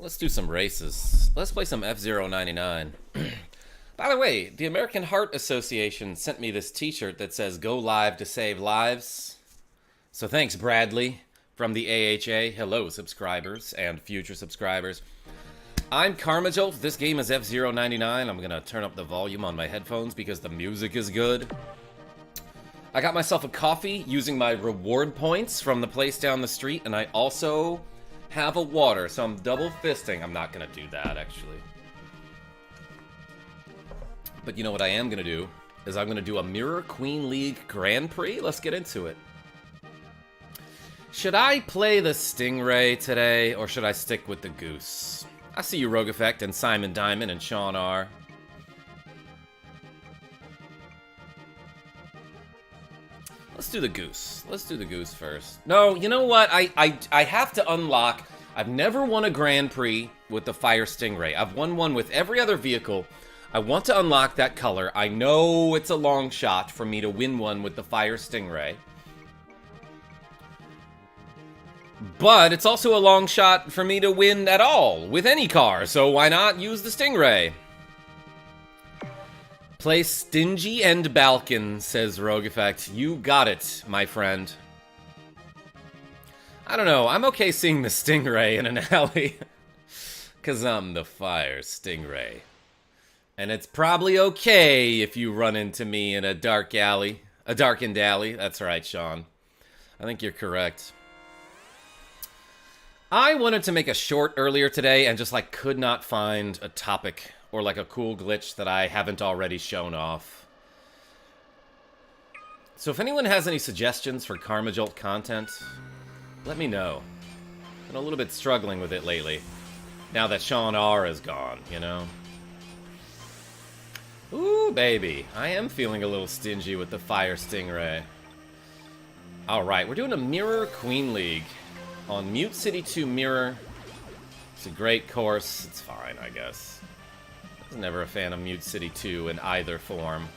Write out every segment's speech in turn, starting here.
Let's do some races. Let's play some F-Zero 99. By the way, the American Heart Association sent me this t-shirt that says "Go live to save lives." So thanks, Bradley, from the AHA. Hello, subscribers and future subscribers. I'm Karmajolt. This game is F-Zero 99. I'm going to turn up the volume on my headphones because the music is good. I got myself a coffee using my reward points from the place down the street, and I also have a water, so I'm double fisting. I'm not going to do that, actually. But you know what I am going to do? Is I'm going to do a Mirror Queen League Grand Prix. Let's get into it. Should I play the Stingray today, or should I stick with the Goose? I see you, Rogue Effect, and Simon Diamond, and Sean R. Let's do the Goose. Let's do the Goose first. No, you know what? I have to unlock. I've never won a Grand Prix with the Fire Stingray. I've won one with every other vehicle. I want to unlock that color. I know it's a long shot for me to win one with the Fire Stingray. But it's also a long shot for me to win at all with any car, so why not use the Stingray? Play Stingy and Balkan, says Rogue Effect. You got it, my friend. I don't know, I'm okay seeing the Stingray in an alley. Because I'm the Fire Stingray. And it's probably okay if you run into me in a dark alley. A darkened alley. That's right, Sean. I think you're correct. I wanted to make a short earlier today and just like could not find a topic or like a cool glitch that I haven't already shown off. So if anyone has any suggestions for Karmajolt content, let me know. Been a little bit struggling with it lately. Now that Sean R is gone, you know? Ooh, baby. I am feeling a little stingy with the Fire Stingray. Alright, we're doing a Mirror Queen League on Mute City 2 Mirror. It's a great course. It's fine, I guess. I was never a fan of Mute City 2 in either form.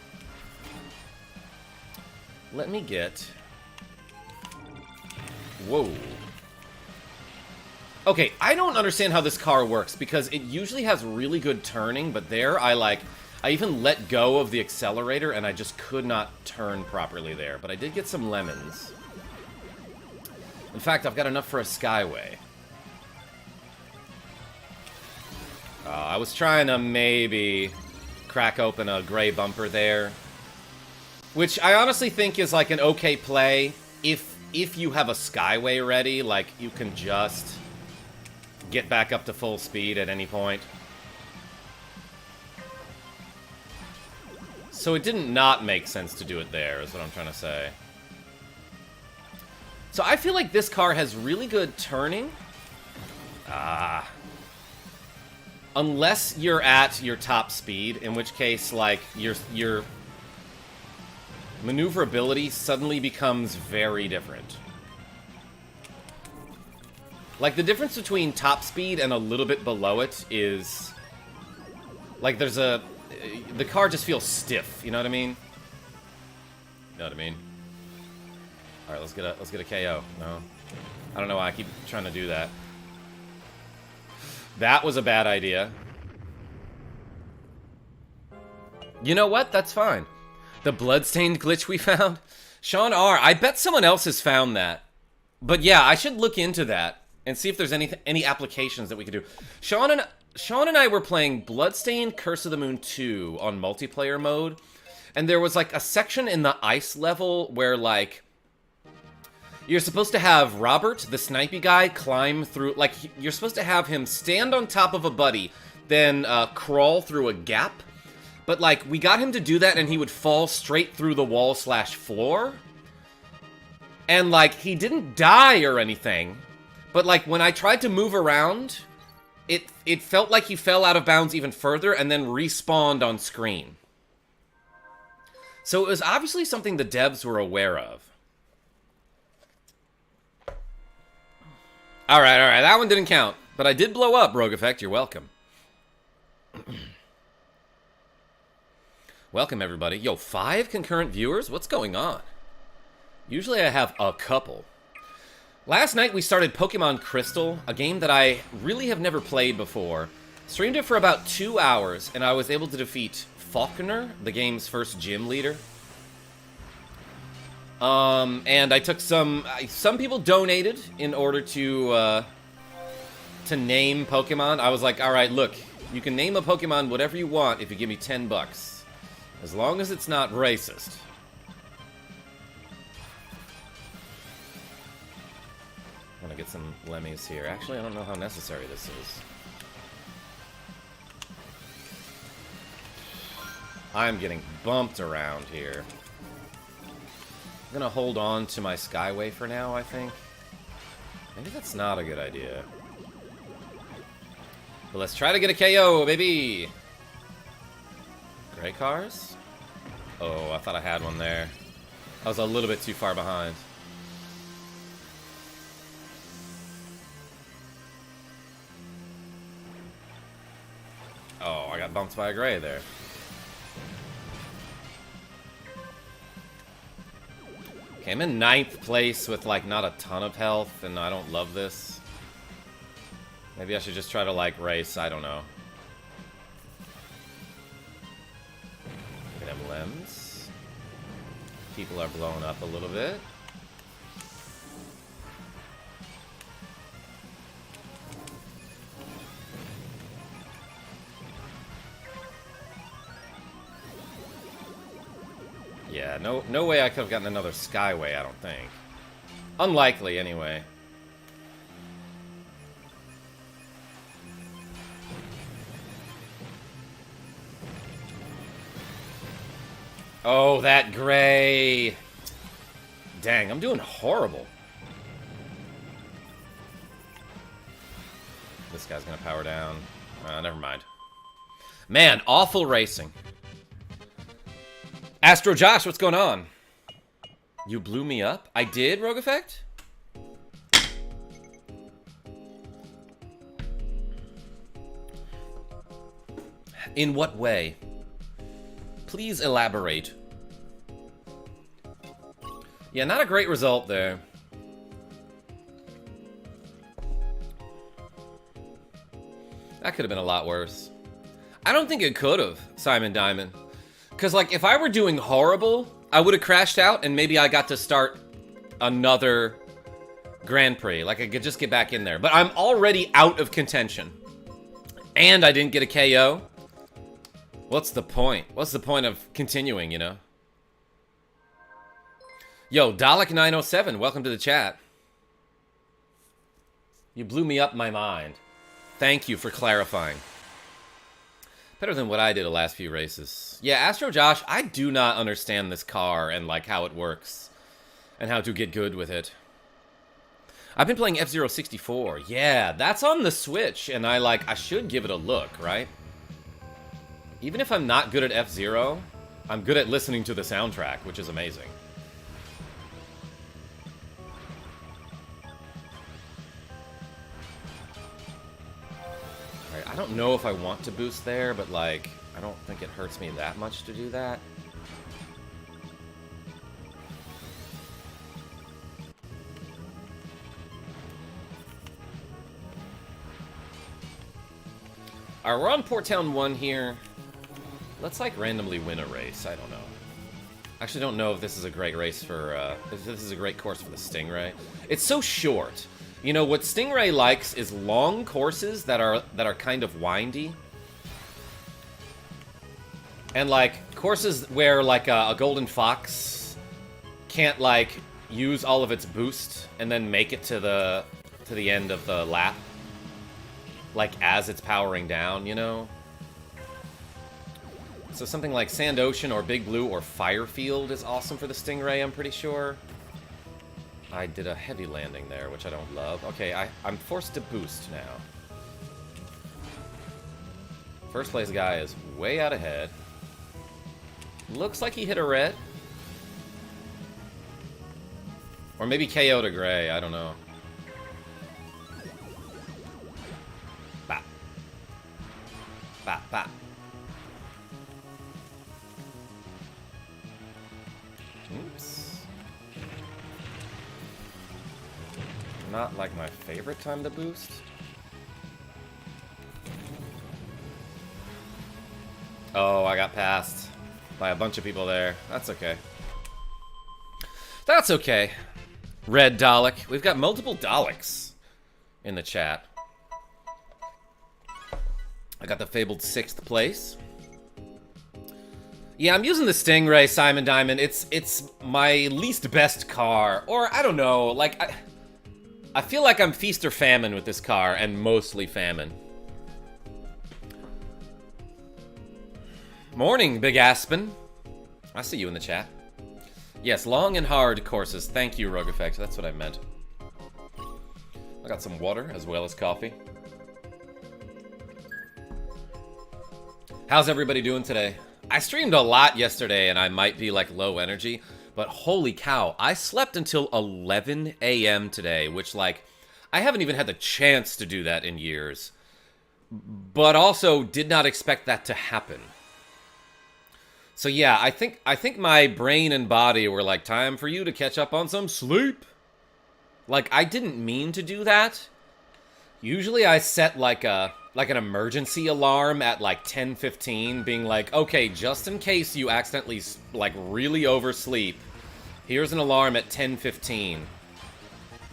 Let me get... Whoa. Okay, I don't understand how this car works, because it usually has really good turning, but there, I even let go of the accelerator, and I just could not turn properly there. But I did get some lemons. In fact, I've got enough for a Skyway. I was trying to maybe crack open a gray bumper there. Which I honestly think is like an okay play if you have a Skyway ready. Like, you can just get back up to full speed at any point. So it didn't not make sense to do it there, is what I'm trying to say. So I feel like this car has really good turning. Unless you're at your top speed, in which case, like, your maneuverability suddenly becomes very different. Like, the difference between top speed and a little bit below it is... Like, there's a... The car just feels stiff, you know what I mean? You know what I mean? Alright, let's get a KO. No. I don't know why I keep trying to do that. That was a bad idea. You know what? That's fine. The bloodstained glitch we found? Sean R., I bet someone else has found that. But yeah, I should look into that and see if there's any applications that we could do. Sean and I were playing Bloodstained Curse of the Moon 2 on multiplayer mode, and there was like a section in the ice level where like you're supposed to have Robert, the snipey guy, climb through, like, you're supposed to have him stand on top of a buddy, then crawl through a gap. But, like, we got him to do that, and he would fall straight through the wall/floor. And, like, he didn't die or anything. But, like, when I tried to move around, it felt like he fell out of bounds even further and then respawned on screen. So it was obviously something the devs were aware of. Alright, that one didn't count. But I did blow up, Rogue Effect, you're welcome. Welcome, everybody. Yo, 5 concurrent viewers? What's going on? Usually I have a couple. Last night we started Pokemon Crystal, a game that I really have never played before. Streamed it for about 2 hours, and I was able to defeat Faulkner, the game's first gym leader. And I took some people donated in order to name Pokemon. I was like, alright, look, you can name a Pokemon whatever you want if you give me 10 bucks. As long as it's not racist. I'm gonna get some lemmies here. Actually, I don't know how necessary this is. I'm getting bumped around here. I'm gonna hold on to my Skyway for now, I think. Maybe that's not a good idea. But let's try to get a KO, baby! Gray cars? Oh, I thought I had one there. I was a little bit too far behind. Oh, I got bumped by a gray there. Okay, I'm in 9th place with, like, not a ton of health, and I don't love this. Maybe I should just try to, like, race. I don't know. Look at them limbs. People are blowing up a little bit. Yeah, no way I could have gotten another Skyway, I don't think. Unlikely, anyway. Oh, that gray! Dang, I'm doing horrible. This guy's gonna power down. Never mind. Man, awful racing. Astro Josh, what's going on? You blew me up? I did, Rogue Effect? In what way? Please elaborate. Yeah, not a great result there. That could have been a lot worse. I don't think it could have, Simon Diamond. Because, like, if I were doing horrible, I would have crashed out and maybe I got to start another Grand Prix. Like, I could just get back in there. But I'm already out of contention. And I didn't get a KO. What's the point? What's the point of continuing, you know? Yo, Dalek907, welcome to the chat. You blew me up my mind. Thank you for clarifying. Better than what I did the last few races. Yeah, Astro Josh, I do not understand this car and, like, how it works. And how to get good with it. I've been playing fzero 64. Yeah, that's on the Switch. And I should give it a look, right? Even if I'm not good at F-Zero, I'm good at listening to the soundtrack, which is amazing. Alright, I don't know if I want to boost there, but, like, I don't think it hurts me that much to do that. Alright, we're on Port Town 1 here. Let's, like, randomly win a race. I don't know. I actually don't know if this is a great race for, if this is a great course for the Stingray. It's so short. You know, what Stingray likes is long courses that are kind of windy. And, like, courses where, like, a Golden Fox can't, like, use all of its boost and then make it to the end of the lap. Like, as it's powering down, you know? So something like Sand Ocean or Big Blue or Firefield is awesome for the Stingray, I'm pretty sure. I did a heavy landing there, which I don't love. Okay, I'm forced to boost now. First place guy is way out ahead. Looks like he hit a red. Or maybe KO'd a gray, I don't know. Bap. Bap, bap. Oops. not like my favorite time to boost. Oh, I got passed by a bunch of people there. That's okay. That's okay. Red Dalek. We've got multiple Daleks in the chat. I got the fabled 6th place. Yeah, I'm using the Stingray, Simon Diamond. It's my least best car. Or, I don't know, like, I feel like I'm feast or famine with this car, and mostly famine. Morning, Big Aspen. I see you in the chat. Yes, long and hard courses. Thank you, Rogue Effect. That's what I meant. I got some water as well as coffee. How's everybody doing today? I streamed a lot yesterday and I might be like low energy, but holy cow, I slept until 11 a.m. today, which like, I haven't even had the chance to do that in years, but also did not expect that to happen. So yeah, I think my brain and body were like, time for you to catch up on some sleep. Like, I didn't mean to do that. Usually I set like an emergency alarm at like 10:15, being like, okay, just in case you accidentally like really oversleep, here's an alarm at 10:15.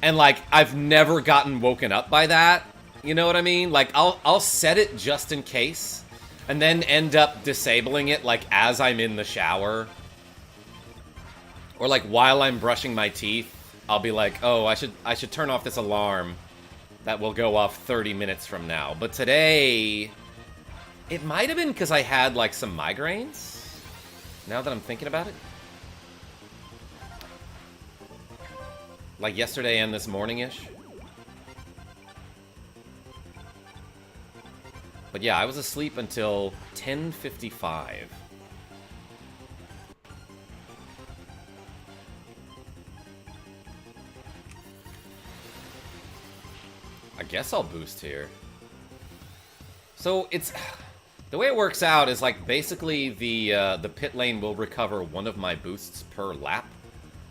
And like, I've never gotten woken up by that. You know what I mean? Like, I'll set it just in case, and then end up disabling it like as I'm in the shower. Or like while I'm brushing my teeth, I'll be like, oh, I should turn off this alarm that will go off 30 minutes from now. But today, it might have been because I had like some migraines, now that I'm thinking about it. Like yesterday and this morning-ish. But yeah, I was asleep until 10:55. I guess I'll boost here. So it's the way it works out is like basically the pit lane will recover one of my boosts per lap.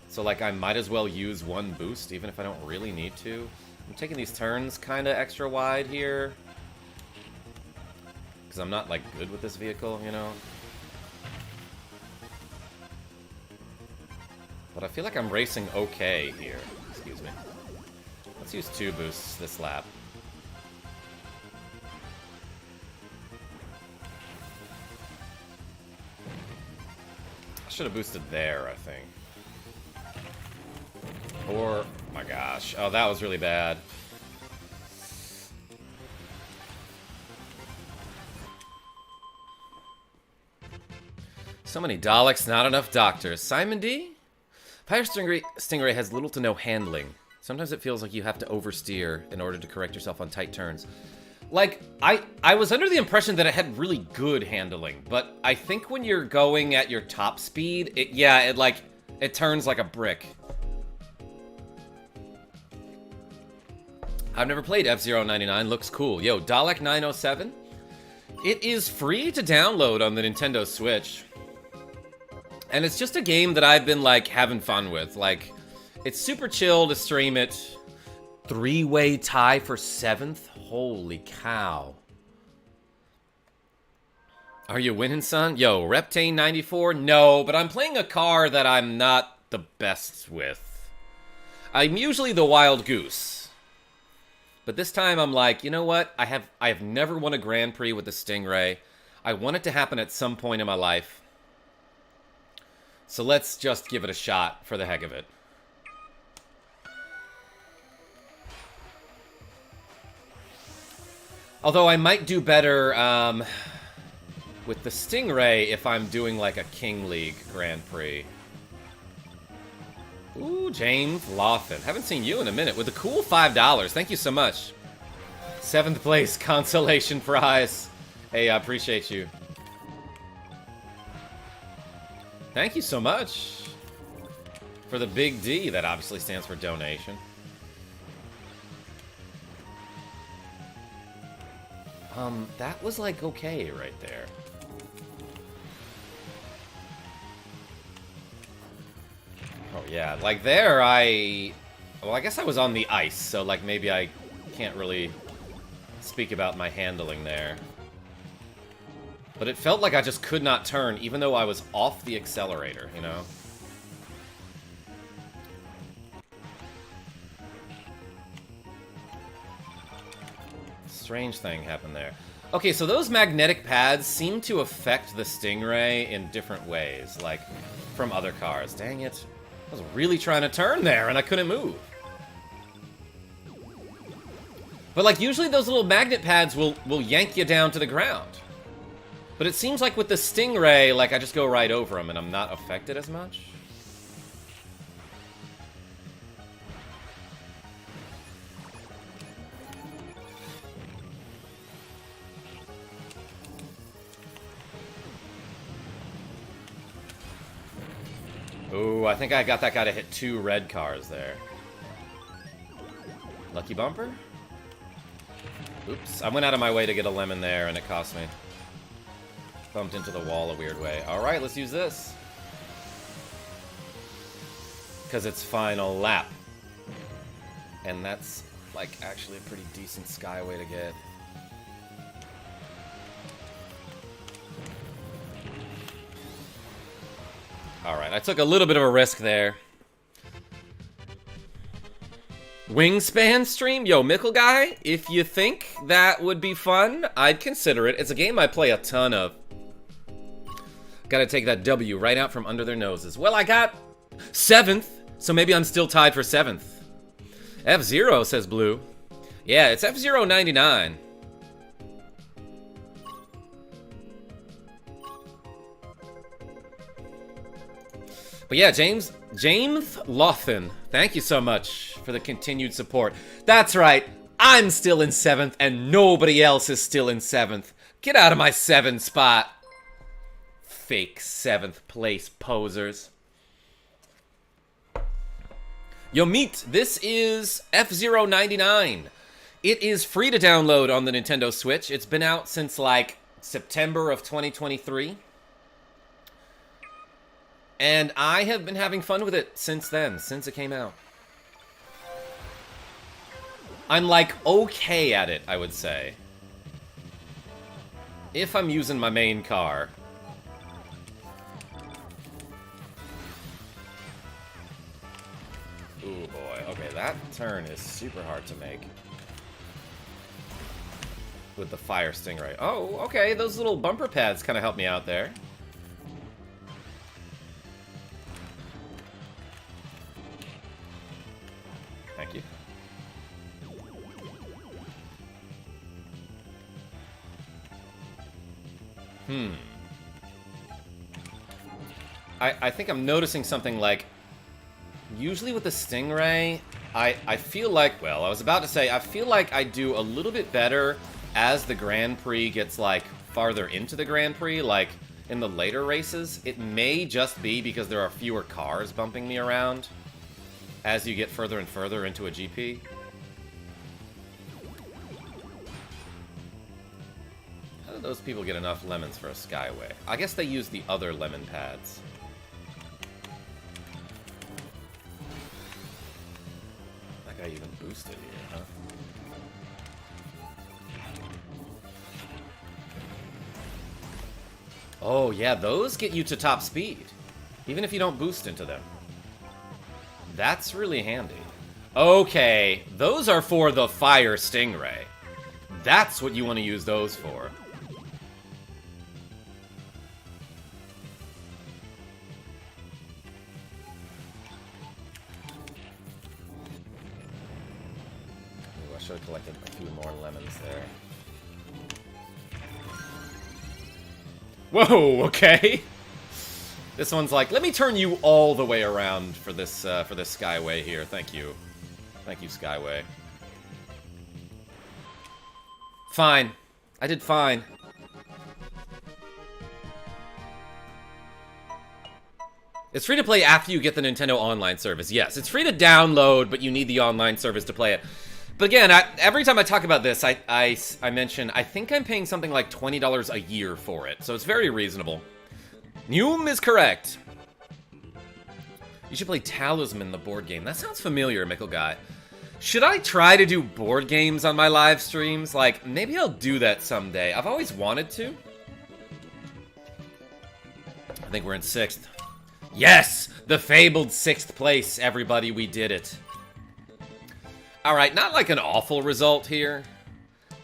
So like I might as well use one boost even if I don't really need to. I'm taking these turns kind of extra wide here because I'm not like good with this vehicle, you know. But I feel like I'm racing okay here. Excuse me. Let's use 2 boosts this lap. I should have boosted there, I think. Or, oh my gosh. Oh, that was really bad. So many Daleks, not enough doctors. Simon D? Fire Stingray has little to no handling. Sometimes it feels like you have to oversteer in order to correct yourself on tight turns. Like, I was under the impression that it had really good handling, but I think when you're going at your top speed, it turns like a brick. I've never played fzero 99, looks cool. Yo, Dalek 907? It is free to download on the Nintendo Switch. And it's just a game that I've been, like, having fun with. Like, it's super chill to stream it. 3-way tie for 7th? Holy cow. Are you winning, son? Yo, Reptane 94? No, but I'm playing a car that I'm not the best with. I'm usually the Wild Goose. But this time I'm like, you know what? I have never won a Grand Prix with the Stingray. I want it to happen at some point in my life. So let's just give it a shot for the heck of it. Although I might do better with the Stingray if I'm doing like a King League Grand Prix. Ooh, James Lawson. Haven't seen you in a minute with a cool $5. Thank you so much. 7th place consolation prize. Hey, I appreciate you. Thank you so much for the big D. That obviously stands for donation. That was like okay right there. Oh yeah, like there Well, I guess I was on the ice, so, like, maybe I can't really speak about my handling there. But it felt like I just could not turn, even though I was off the accelerator, you know? Strange thing happened there. Okay, so those magnetic pads seem to affect the Stingray in different ways, like from other cars. Dang it. I was really trying to turn there, and I couldn't move. But, like, usually those little magnet pads will yank you down to the ground. But it seems like with the Stingray, like, I just go right over them, and I'm not affected as much. Ooh, I think I got that guy to hit 2 red cars there. Lucky bumper? Oops, I went out of my way to get a lemon there, and it cost me. Bumped into the wall a weird way. Alright, let's use this. Because it's final lap. And that's, like, actually a pretty decent skyway to get. Alright, I took a little bit of a risk there. Wingspan stream? Yo, Mickle Guy, if you think that would be fun, I'd consider it. It's a game I play a ton of. Gotta take that W right out from under their noses. Well, I got 7th, so maybe I'm still tied for 7th. fzero, says Blue. Yeah, it's fzero 99. But yeah, James Lothan, thank you so much for the continued support. That's right, I'm still in 7th and nobody else is still in 7th. Get out of my 7th spot. Fake 7th place posers. Yo, meet, this is fzero 99. It is free to download on the Nintendo Switch. It's been out since, like, September of 2023. And I have been having fun with it since then, since it came out. I'm, like, okay at it, I would say. If I'm using my main car. Ooh, boy. Okay, that turn is super hard to make. With the fire Stingray. Oh, okay, those little bumper pads kind of help me out there. Thank you. I think I'm noticing something like, usually with the Stingray, I feel like, well, I was about to say, I feel like I do a little bit better as the Grand Prix gets, like, farther into the Grand Prix, like, in the later races. It may just be because there are fewer cars bumping me around as you get further and further into a GP. How do those people get enough lemons for a Skyway? I guess they use the other lemon pads. That guy even boosted here, huh? Oh, yeah, those get you to top speed, even if you don't boost into them. That's really handy. Okay, those are for the fire Stingray. That's what you want to use those for. Ooh, I should have collected a few more lemons there. Whoa, okay. This one's like, let me turn you all the way around for this Skyway here. Thank you. Thank you, Skyway. Fine. I did fine. It's free to play after you get the Nintendo Online service. Yes, it's free to download, but you need the online service to play it. But again, every time I talk about this, I mention, I think I'm paying something like $20 a year for it. So it's very reasonable. Neum is correct. You should play Talisman, the board game. That sounds familiar, Mickle Guy. Should I try to do board games on my live streams? Like, maybe I'll do that someday. I've always wanted to. I think we're in 6th. Yes! The fabled 6th place, everybody. We did it. Alright, not like an awful result here.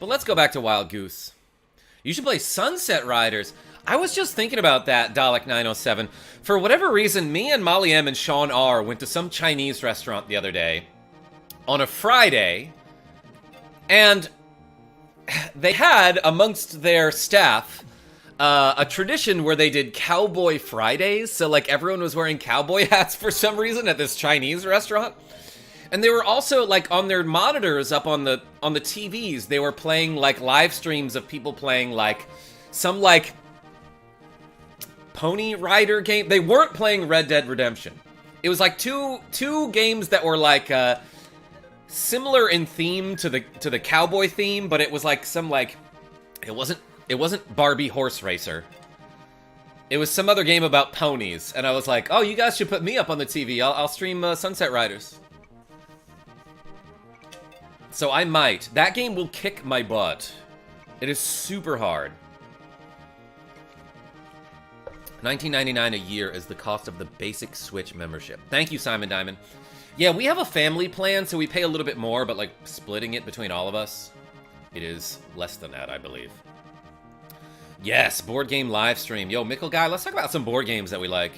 But let's go back to Wild Goose. You should play Sunset Riders. I was just thinking about that, Dalek907. For whatever reason, me and Molly M and Sean R went to some Chinese restaurant the other day on a Friday, and they had amongst their staff a tradition where they did Cowboy Fridays. So like everyone was wearing cowboy hats for some reason at this Chinese restaurant. And they were also like on their monitors up on the TVs, they were playing like live streams of people playing like some like Pony Rider game. They weren't playing Red Dead Redemption. It was like two games that were like similar in theme to the cowboy theme, but it was like some like it wasn't Barbie Horse Racer. It was some other game about ponies, and I was like, oh, you guys should put me up on the TV. I'll stream Sunset Riders. So I might. That game will kick my butt. It is super hard. $19.99 a year is the cost of the basic Switch membership. Thank you, Simon Diamond. Yeah, we have a family plan, so we pay a little bit more, but like splitting it between all of us, it is less than that, I believe. Yes, board game live stream. Yo, Mickle Guy, let's talk about some board games that we like.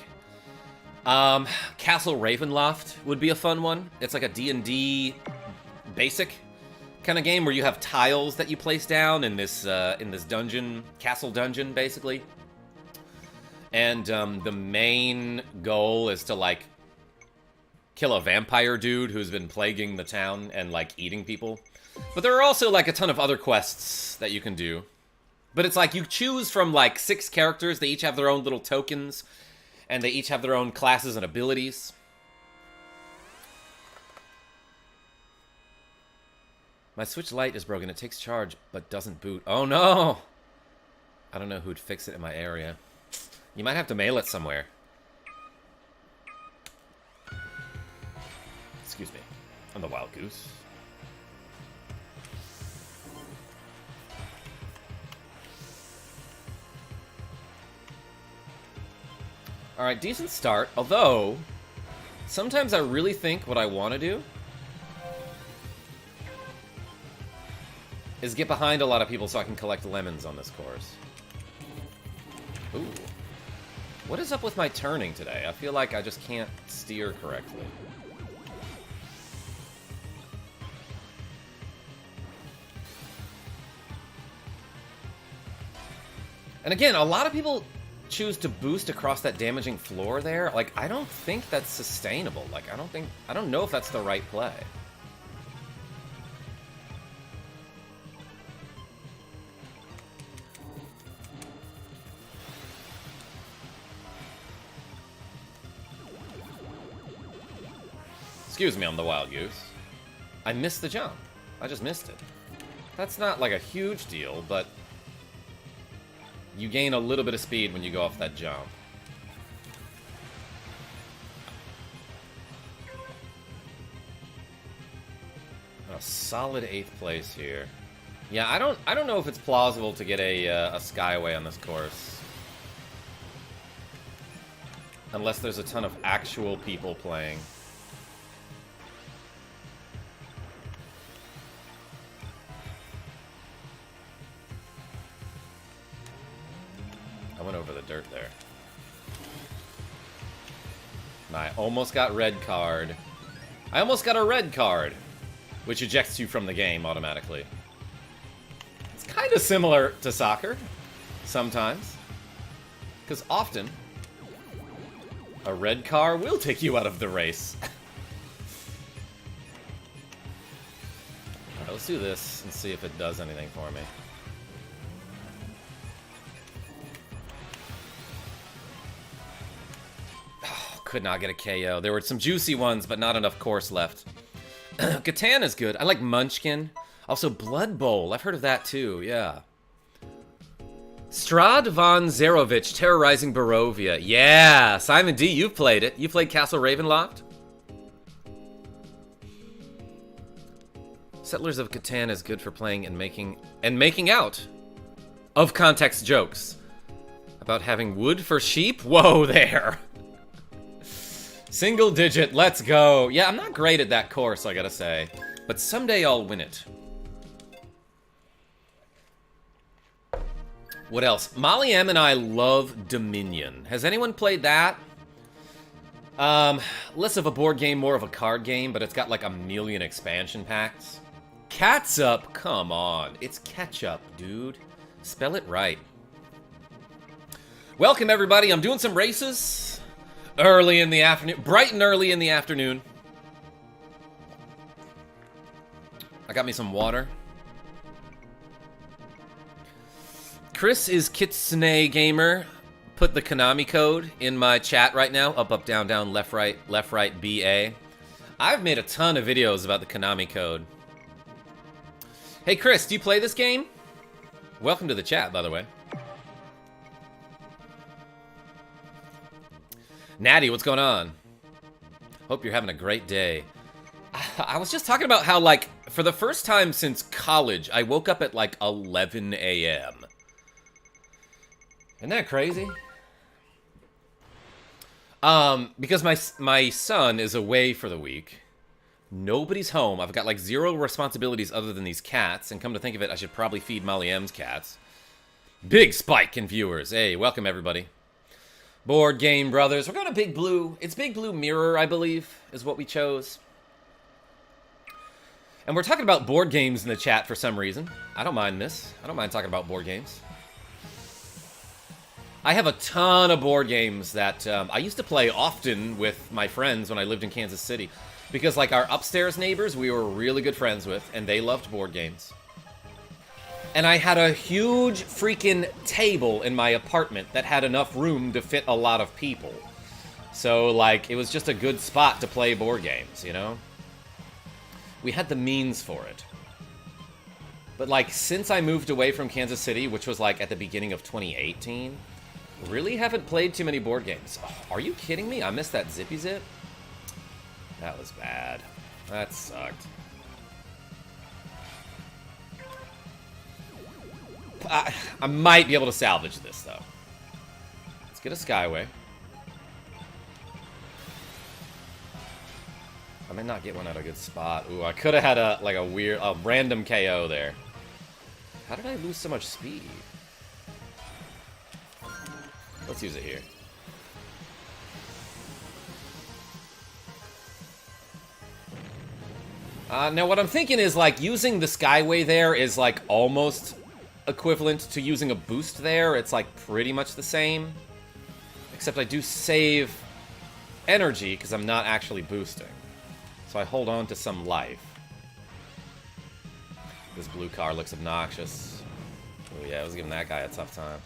Castle Ravenloft would be a fun one. It's like a D&D basic kind of game where you have tiles that you place down in this dungeon, castle dungeon, basically. And the main goal is to like kill a vampire dude who's been plaguing the town and like eating people. But there are also like a ton of other quests that you can do. But it's like you choose from like 6 characters. They each have their own little tokens, and they each have their own classes and abilities. My Switch Lite is broken. It takes charge, but doesn't boot. Oh no! I don't know who'd fix it in my area. You might have to mail it somewhere. Excuse me. I'm the Wild Goose. Alright, decent start. Although, sometimes I really think what I want to do is get behind a lot of people so I can collect lemons on this course. Ooh. What is up with my turning today? I feel like I just can't steer correctly. And again, a lot of people choose to boost across that damaging floor there. Like, I don't think that's sustainable. Like, I don't know if that's the right play. Excuse me, I'm the Wild Goose. I missed the jump. I just missed it. That's not like a huge deal, but you gain a little bit of speed when you go off that jump. A solid 8th place here. Yeah, I don't know if it's plausible to get a Skyway on this course. Unless there's a ton of actual people playing. I went over the dirt there. And I almost got red card. I almost got a red card, which ejects you from the game automatically. It's kind of similar to soccer, sometimes. Because often, a red car will take you out of the race. Alright, let's do this and see if it does anything for me. Could not get a KO. There were some juicy ones, but not enough course left. Catan is good. I like Munchkin. Also, Blood Bowl. I've heard of that too, yeah. Strad von Zerovich terrorizing Barovia. Yeah, Simon D, you've played it. You played Castle Ravenloft? Settlers of Catan is good for playing and making out of context jokes about having wood for sheep. Whoa there. Single digit, let's go. Yeah, I'm not great at that course, I gotta say, but someday I'll win it. What else? Molly M and I love Dominion. Has anyone played that? Less of a board game, more of a card game, but it's got like a million expansion packs. Catsup? Come on. It's ketchup, dude. Spell it right. Welcome, everybody. I'm doing some races early in the afternoon. Bright and early in the afternoon. I got me some water. Chris is Kitsune Gamer. Put the Konami code in my chat right now. Up, up, down, down, left, right, BA. I've made a ton of videos about the Konami code. Hey, Chris, do you play this game? Welcome to the chat, by the way. Natty, what's going on? Hope you're having a great day. I was just talking about how, like, for the first time since college, I woke up at, like, 11 a.m. Isn't that crazy? Because my son is away for the week. Nobody's home. I've got like zero responsibilities other than these cats. And come to think of it, I should probably feed Molly M's cats. Big spike in viewers. Hey, welcome everybody. Board Game Brothers. We're going to Big Blue. It's Big Blue Mirror, I believe, is what we chose. And we're talking about board games in the chat for some reason. I don't mind this. I don't mind talking about board games. I have a ton of board games that I used to play often with my friends when I lived in Kansas City. Because, like, our upstairs neighbors, we were really good friends with, and they loved board games. And I had a huge freaking table in my apartment that had enough room to fit a lot of people. So, like, it was just a good spot to play board games, you know? We had the means for it. But, like, since I moved away from Kansas City, which was, like, at the beginning of 2018, really haven't played too many board games. Oh, are you kidding me? I missed that Zippy Zip? That was bad. That sucked. I might be able to salvage this, though. Let's get a Skyway. I may not get one at a good spot. Ooh, I could have had a random KO there. How did I lose so much speed? Let's use it here. Now what I'm thinking is, like, using the Skyway there is, like, almost equivalent to using a boost there. It's, like, pretty much the same. Except I do save energy, because I'm not actually boosting. So I hold on to some life. This blue car looks obnoxious. Oh yeah, I was giving that guy a tough time.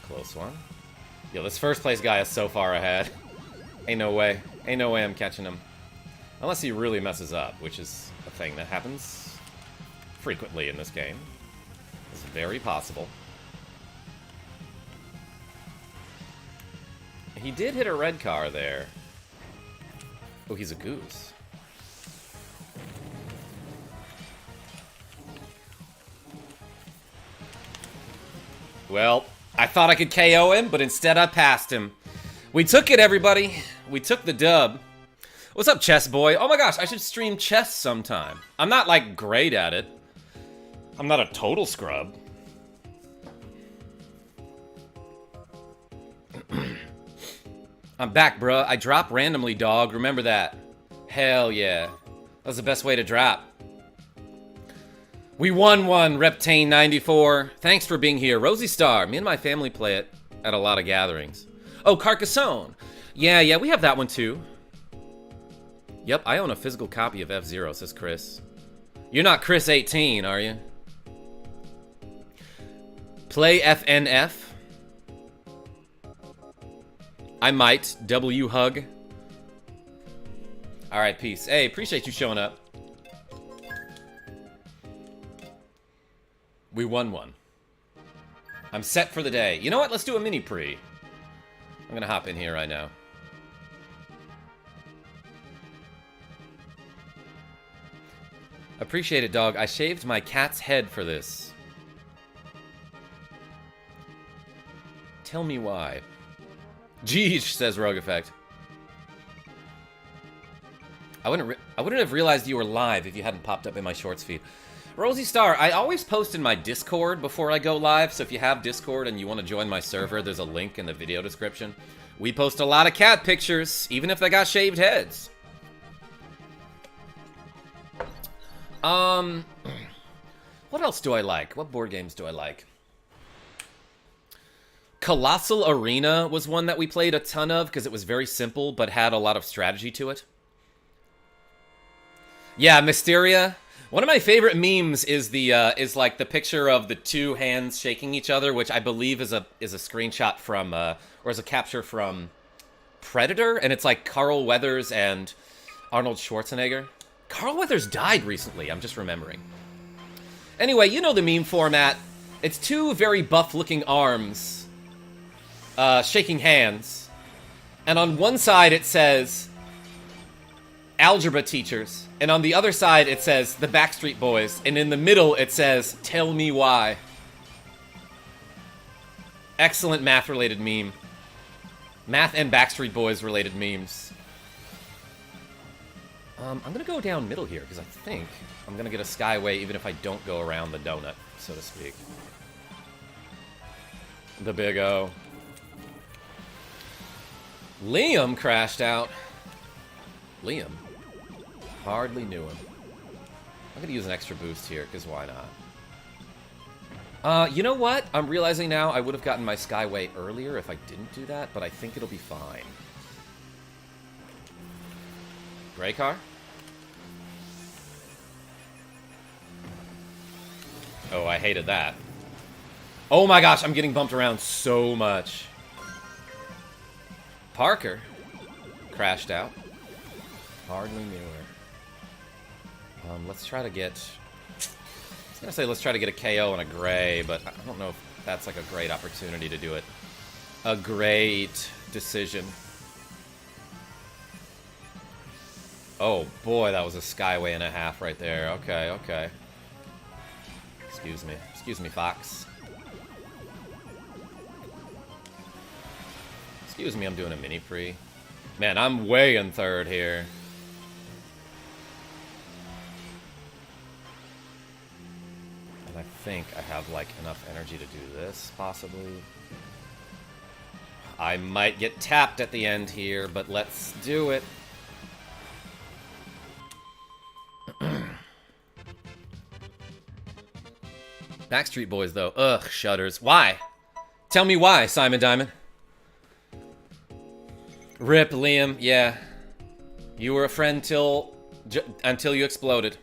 Close one. Yo, this first place guy is so far ahead. Ain't no way. Ain't no way I'm catching him. Unless he really messes up, which is a thing that happens frequently in this game. It's very possible. He did hit a red car there. Oh, he's a goose. Well, I thought I could KO him, but instead I passed him. We took it, everybody. We took the dub. What's up, chess boy? Oh my gosh, I should stream chess sometime. I'm not, like, great at it. I'm not a total scrub. I'm back, bruh. I drop randomly, dog. Remember that. Hell yeah. That was the best way to drop. We won one, Reptane94. Thanks for being here. Rosie Star. Me and my family play it at a lot of gatherings. Oh, Carcassonne. Yeah, we have that one too. Yep, I own a physical copy of fzero, says Chris. You're not Chris18, are you? Play FNF. I might. W hug. Alright, peace. Hey, appreciate you showing up. We won one. I'm set for the day. You know what? Let's do a mini Prix. I'm gonna hop in here right now. Appreciate it, dog. I shaved my cat's head for this. Tell me why. Jeez, says Rogue Effect. I wouldn't have realized you were live if you hadn't popped up in my shorts feed. Rosie Star, I always post in my Discord before I go live, so if you have Discord and you want to join my server, there's a link in the video description. We post a lot of cat pictures, even if they got shaved heads. What else do I like? What board games do I like? Colossal Arena was one that we played a ton of because it was very simple but had a lot of strategy to it. Yeah, Mysteria. One of my favorite memes is is like the picture of the two hands shaking each other, which I believe is a screenshot from or is a capture from Predator, and it's like Carl Weathers and Arnold Schwarzenegger. Carl Weathers died recently, I'm just remembering. Anyway, you know the meme format. It's two very buff-looking arms shaking hands, and on one side it says algebra teachers, and on the other side it says the Backstreet Boys, and in the middle it says tell me why. Excellent math-related meme. Math and Backstreet Boys related memes. I'm gonna go down middle here because I think I'm gonna get a Skyway even if I don't go around the donut, so to speak. The Big O. Liam crashed out. Liam. Hardly knew him. I'm gonna use an extra boost here, because why not? You know what? I'm realizing now I would have gotten my Skyway earlier if I didn't do that, but I think it'll be fine. Gray car? Oh, I hated that. Oh my gosh, I'm getting bumped around so much. Parker crashed out. Hardly knew her. Let's try to get... I was gonna say let's try to get a KO and a gray, but I don't know if that's like a great opportunity to do it. A great decision. Oh boy, that was a Skyway and a half right there. Okay, okay. Excuse me. Excuse me, Fox. Excuse me, I'm doing a mini Prix. Man, I'm way in third here. And I think I have, like, enough energy to do this, possibly. I might get tapped at the end here, but let's do it. Backstreet Boys, though. Ugh, shudders. Why? Tell me why, Simon Diamond. Rip, Liam. Yeah. You were a friend until you exploded.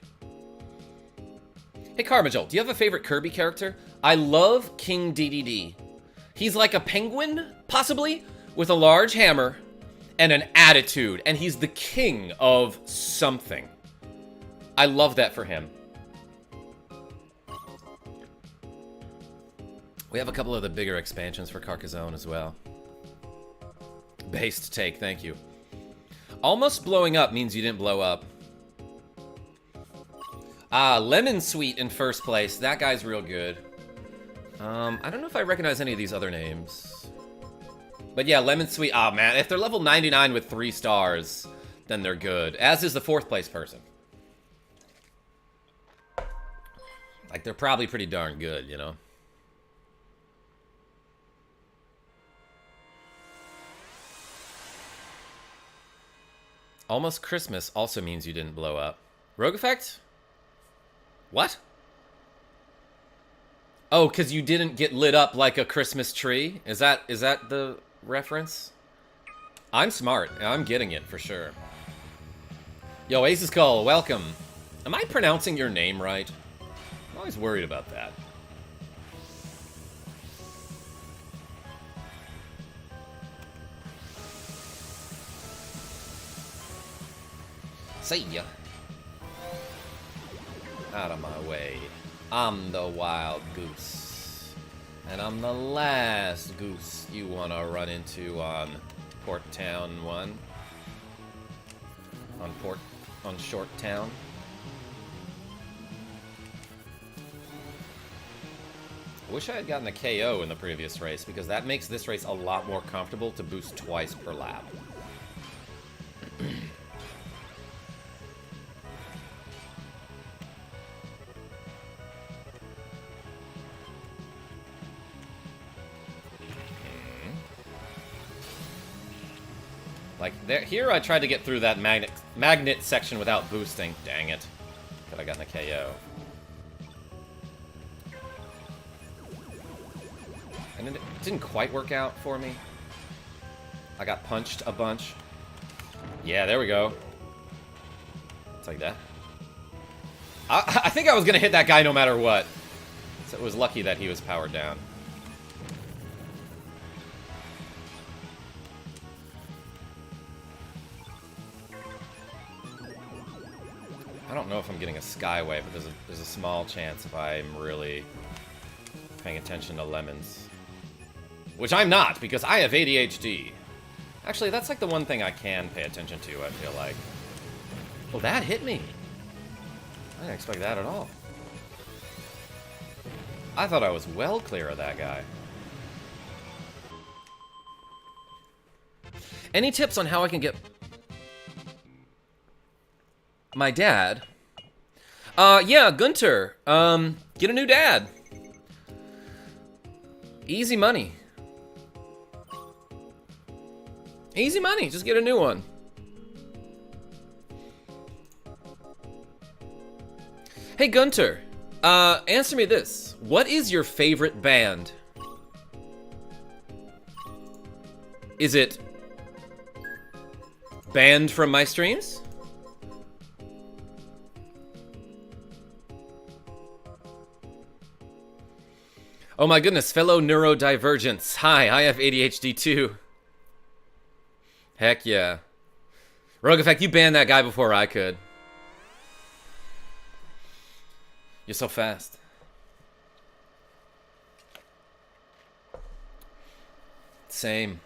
Hey, Carmajol, do you have a favorite Kirby character? I love King DDD. He's like a penguin, possibly, with a large hammer and an attitude, and he's the king of something. I love that for him. We have a couple of the bigger expansions for Carcassonne as well. Based take, thank you. Almost blowing up means you didn't blow up. Lemon Sweet in first place. That guy's real good. I don't know if I recognize any of these other names. But yeah, Lemon Sweet. Oh man, if they're level 99 with 3 stars, then they're good. As is the 4th place person. Like, they're probably pretty darn good, you know? Almost Christmas also means you didn't blow up. Rogue Effect? What? Oh, because you didn't get lit up like a Christmas tree? Is that the reference? I'm smart. I'm getting it for sure. Yo, Ace's Call, welcome. Am I pronouncing your name right? I'm always worried about that. See ya. Out of my way. I'm the wild goose. And I'm the last goose you want to run into on Port Town 1. On Short Town. I wish I had gotten a KO in the previous race, because that makes this race a lot more comfortable to boost twice per lap. Like, here I tried to get through that magnet section without boosting. Dang it. Could have gotten a KO. And it didn't quite work out for me. I got punched a bunch. Yeah, there we go. It's like that. I think I was going to hit that guy no matter what. So it was lucky that he was powered down. I don't know if I'm getting a skyway, but there's a small chance if I'm really paying attention to lemons. Which I'm not, because I have ADHD. Actually, that's like the one thing I can pay attention to, I feel like. Oh, that hit me. I didn't expect that at all. I thought I was well clear of that guy. Any tips on how I can get my dad? Yeah, Gunter. Get a new dad. Easy money. Easy money, just get a new one. Hey Gunter, answer me this. What is your favorite band? Is it banned from my streams? Oh my goodness, fellow neurodivergents. Hi, I have ADHD too. Heck yeah. Rogue Effect, you banned that guy before I could. You're so fast. Same.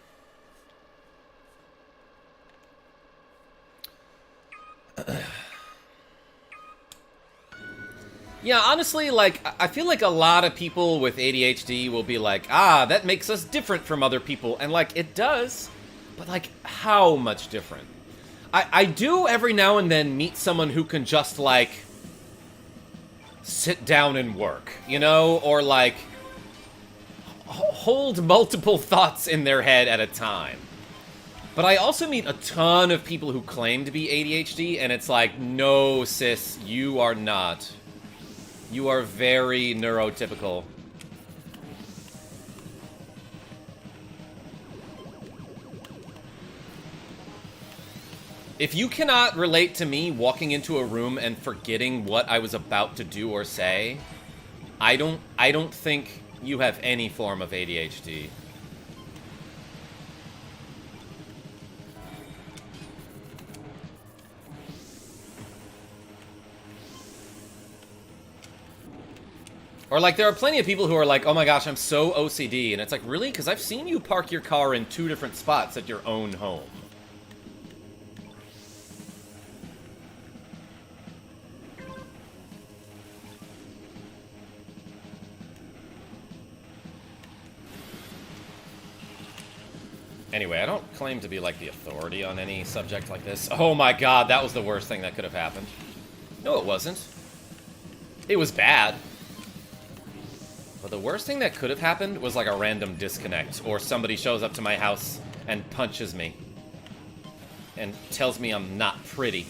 Yeah, honestly, like, I feel like a lot of people with ADHD will be like, ah, that makes us different from other people. And, like, it does. But, like, how much different? I do every now and then meet someone who can just, like, sit down and work, you know? Or, like, hold multiple thoughts in their head at a time. But I also meet a ton of people who claim to be ADHD, and it's like, no, sis, you are not. You are very neurotypical. If you cannot relate to me walking into a room and forgetting what I was about to do or say, I don't think you have any form of ADHD. Or, like, there are plenty of people who are like, oh my gosh, I'm so OCD. And it's like, really? Because I've seen you park your car in 2 different spots at your own home. Anyway, I don't claim to be, like, the authority on any subject like this. Oh my god, that was the worst thing that could have happened. No, it wasn't. It was bad. But the worst thing that could have happened was, like, a random disconnect. Or somebody shows up to my house and punches me. And tells me I'm not pretty.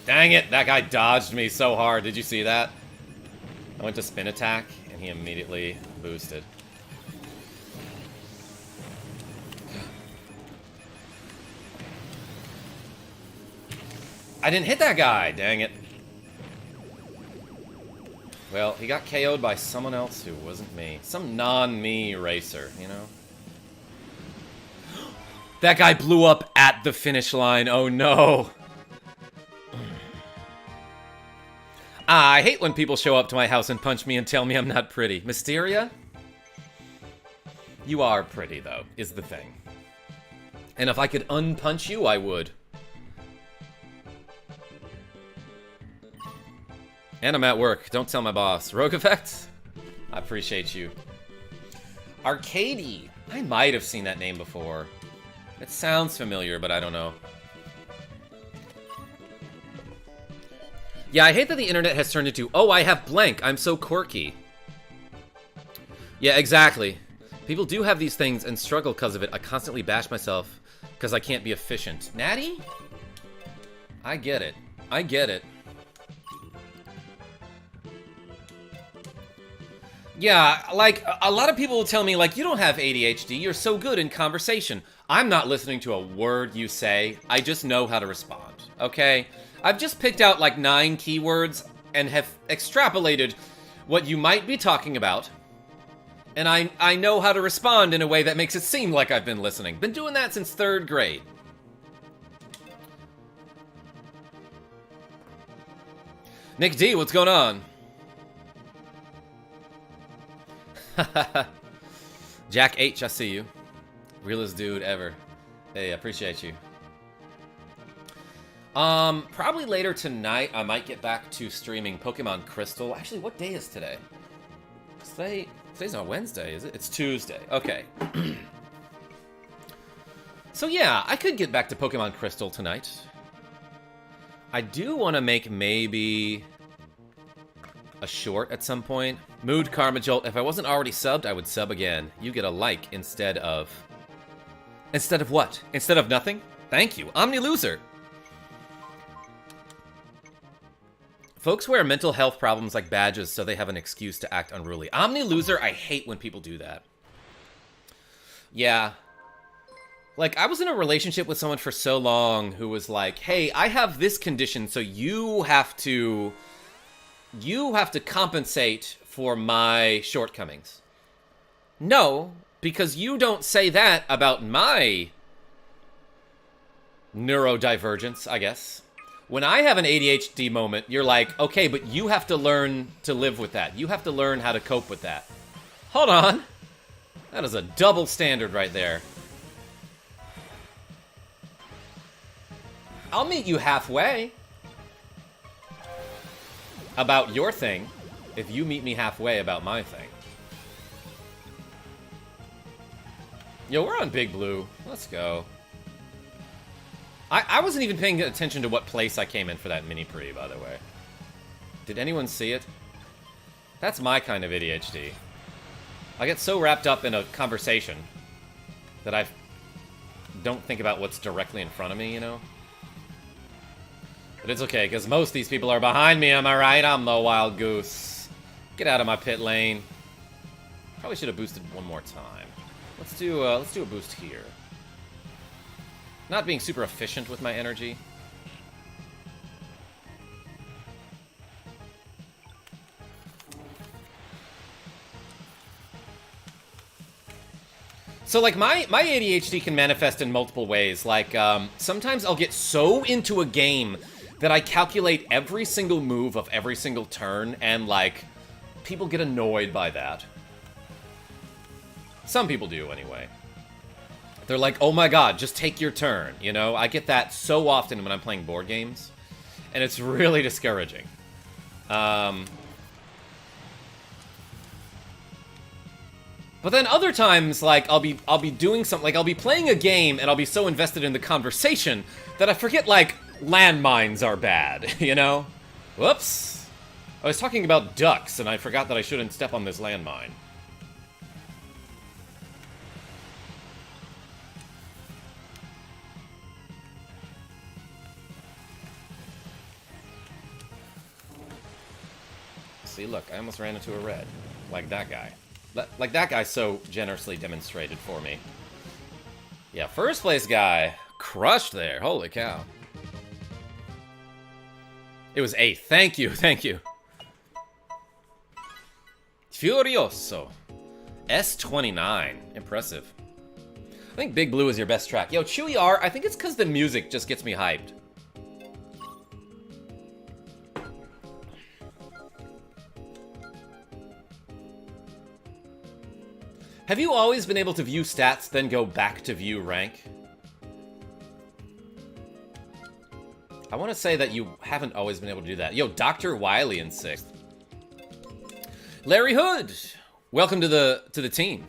Dang it, that guy dodged me so hard. Did you see that? I went to spin attack, and he immediately boosted. I didn't hit that guy, dang it. Well, he got KO'd by someone else who wasn't me. Some non-me racer, you know? That guy blew up at the finish line, oh no. I hate when people show up to my house and punch me and tell me I'm not pretty. Mysteria? You are pretty, though, is the thing. And if I could unpunch you, I would. And I'm at work. Don't tell my boss. Rogue Effect? I appreciate you. Arcady. I might have seen that name before. It sounds familiar, but I don't know. Yeah, I hate that the internet has turned into, oh, I have blank. I'm so quirky. Yeah, exactly. People do have these things and struggle because of it. I constantly bash myself because I can't be efficient. Natty? I get it. I get it. Yeah, like, a lot of people will tell me, like, you don't have ADHD, you're so good in conversation. I'm not listening to a word you say, I just know how to respond, okay? I've just picked out, like, 9 keywords and have extrapolated what you might be talking about, and I know how to respond in a way that makes it seem like I've been listening. Been doing that since 3rd grade. Nick D, what's going on? Jack H, I see you. Realest dude ever. Hey, I appreciate you. Probably later tonight, I might get back to streaming Pokemon Crystal. Actually, what day is today? Today's not Wednesday, is it? It's Tuesday. Okay. So yeah, I could get back to Pokemon Crystal tonight. I do want to make maybe a short at some point. Mood Karma Jolt. If I wasn't already subbed, I would sub again. You get a like instead of... Instead of what? Instead of nothing? Thank you. Omni Loser. Folks wear mental health problems like badges so they have an excuse to act unruly. Omni Loser, I hate when people do that. Yeah. Like, I was in a relationship with someone for so long who was like, hey, I have this condition, so you have to compensate for my shortcomings. No, because you don't say that about my neurodivergence, I guess. When I have an ADHD moment, you're like, okay, but you have to learn to live with that. You have to learn how to cope with that. Hold on. That is a double standard right there. I'll meet you halfway about your thing if you meet me halfway about my thing. Yo, we're on Big Blue. Let's go. I wasn't even paying attention to what place I came in for that mini Prix, by the way. Did anyone see it? That's my kind of ADHD. I get so wrapped up in a conversation that I don't think about what's directly in front of me, you know? But it's okay, because most of these people are behind me, am I right? I'm the wild goose. Get out of my pit lane. Probably should have boosted one more time. Let's do a boost here. Not being super efficient with my energy. So, like, my ADHD can manifest in multiple ways. Like, sometimes I'll get so into a game that I calculate every single move of every single turn, and, like, people get annoyed by that. Some people do, anyway. They're like, oh my god, just take your turn, you know? I get that so often when I'm playing board games, and it's really discouraging. But then other times, like, I'll be doing something, like, I'll be playing a game, and I'll be so invested in the conversation that I forget, like, landmines are bad, you know? Whoops. I was talking about ducks, and I forgot that I shouldn't step on this landmine. See, look, I almost ran into a red. Like that guy. Like that guy so generously demonstrated for me. Yeah, first place guy. Crushed there. Holy cow. It was 8th. Thank you, thank you. Furioso. S29. Impressive. I think Big Blue is your best track. Yo, Chewy R, I think it's because the music just gets me hyped. Have you always been able to view stats, then go back to view rank? I want to say that you haven't always been able to do that. Yo, Dr. Wiley in 6th. Larry Hood! Welcome to the team.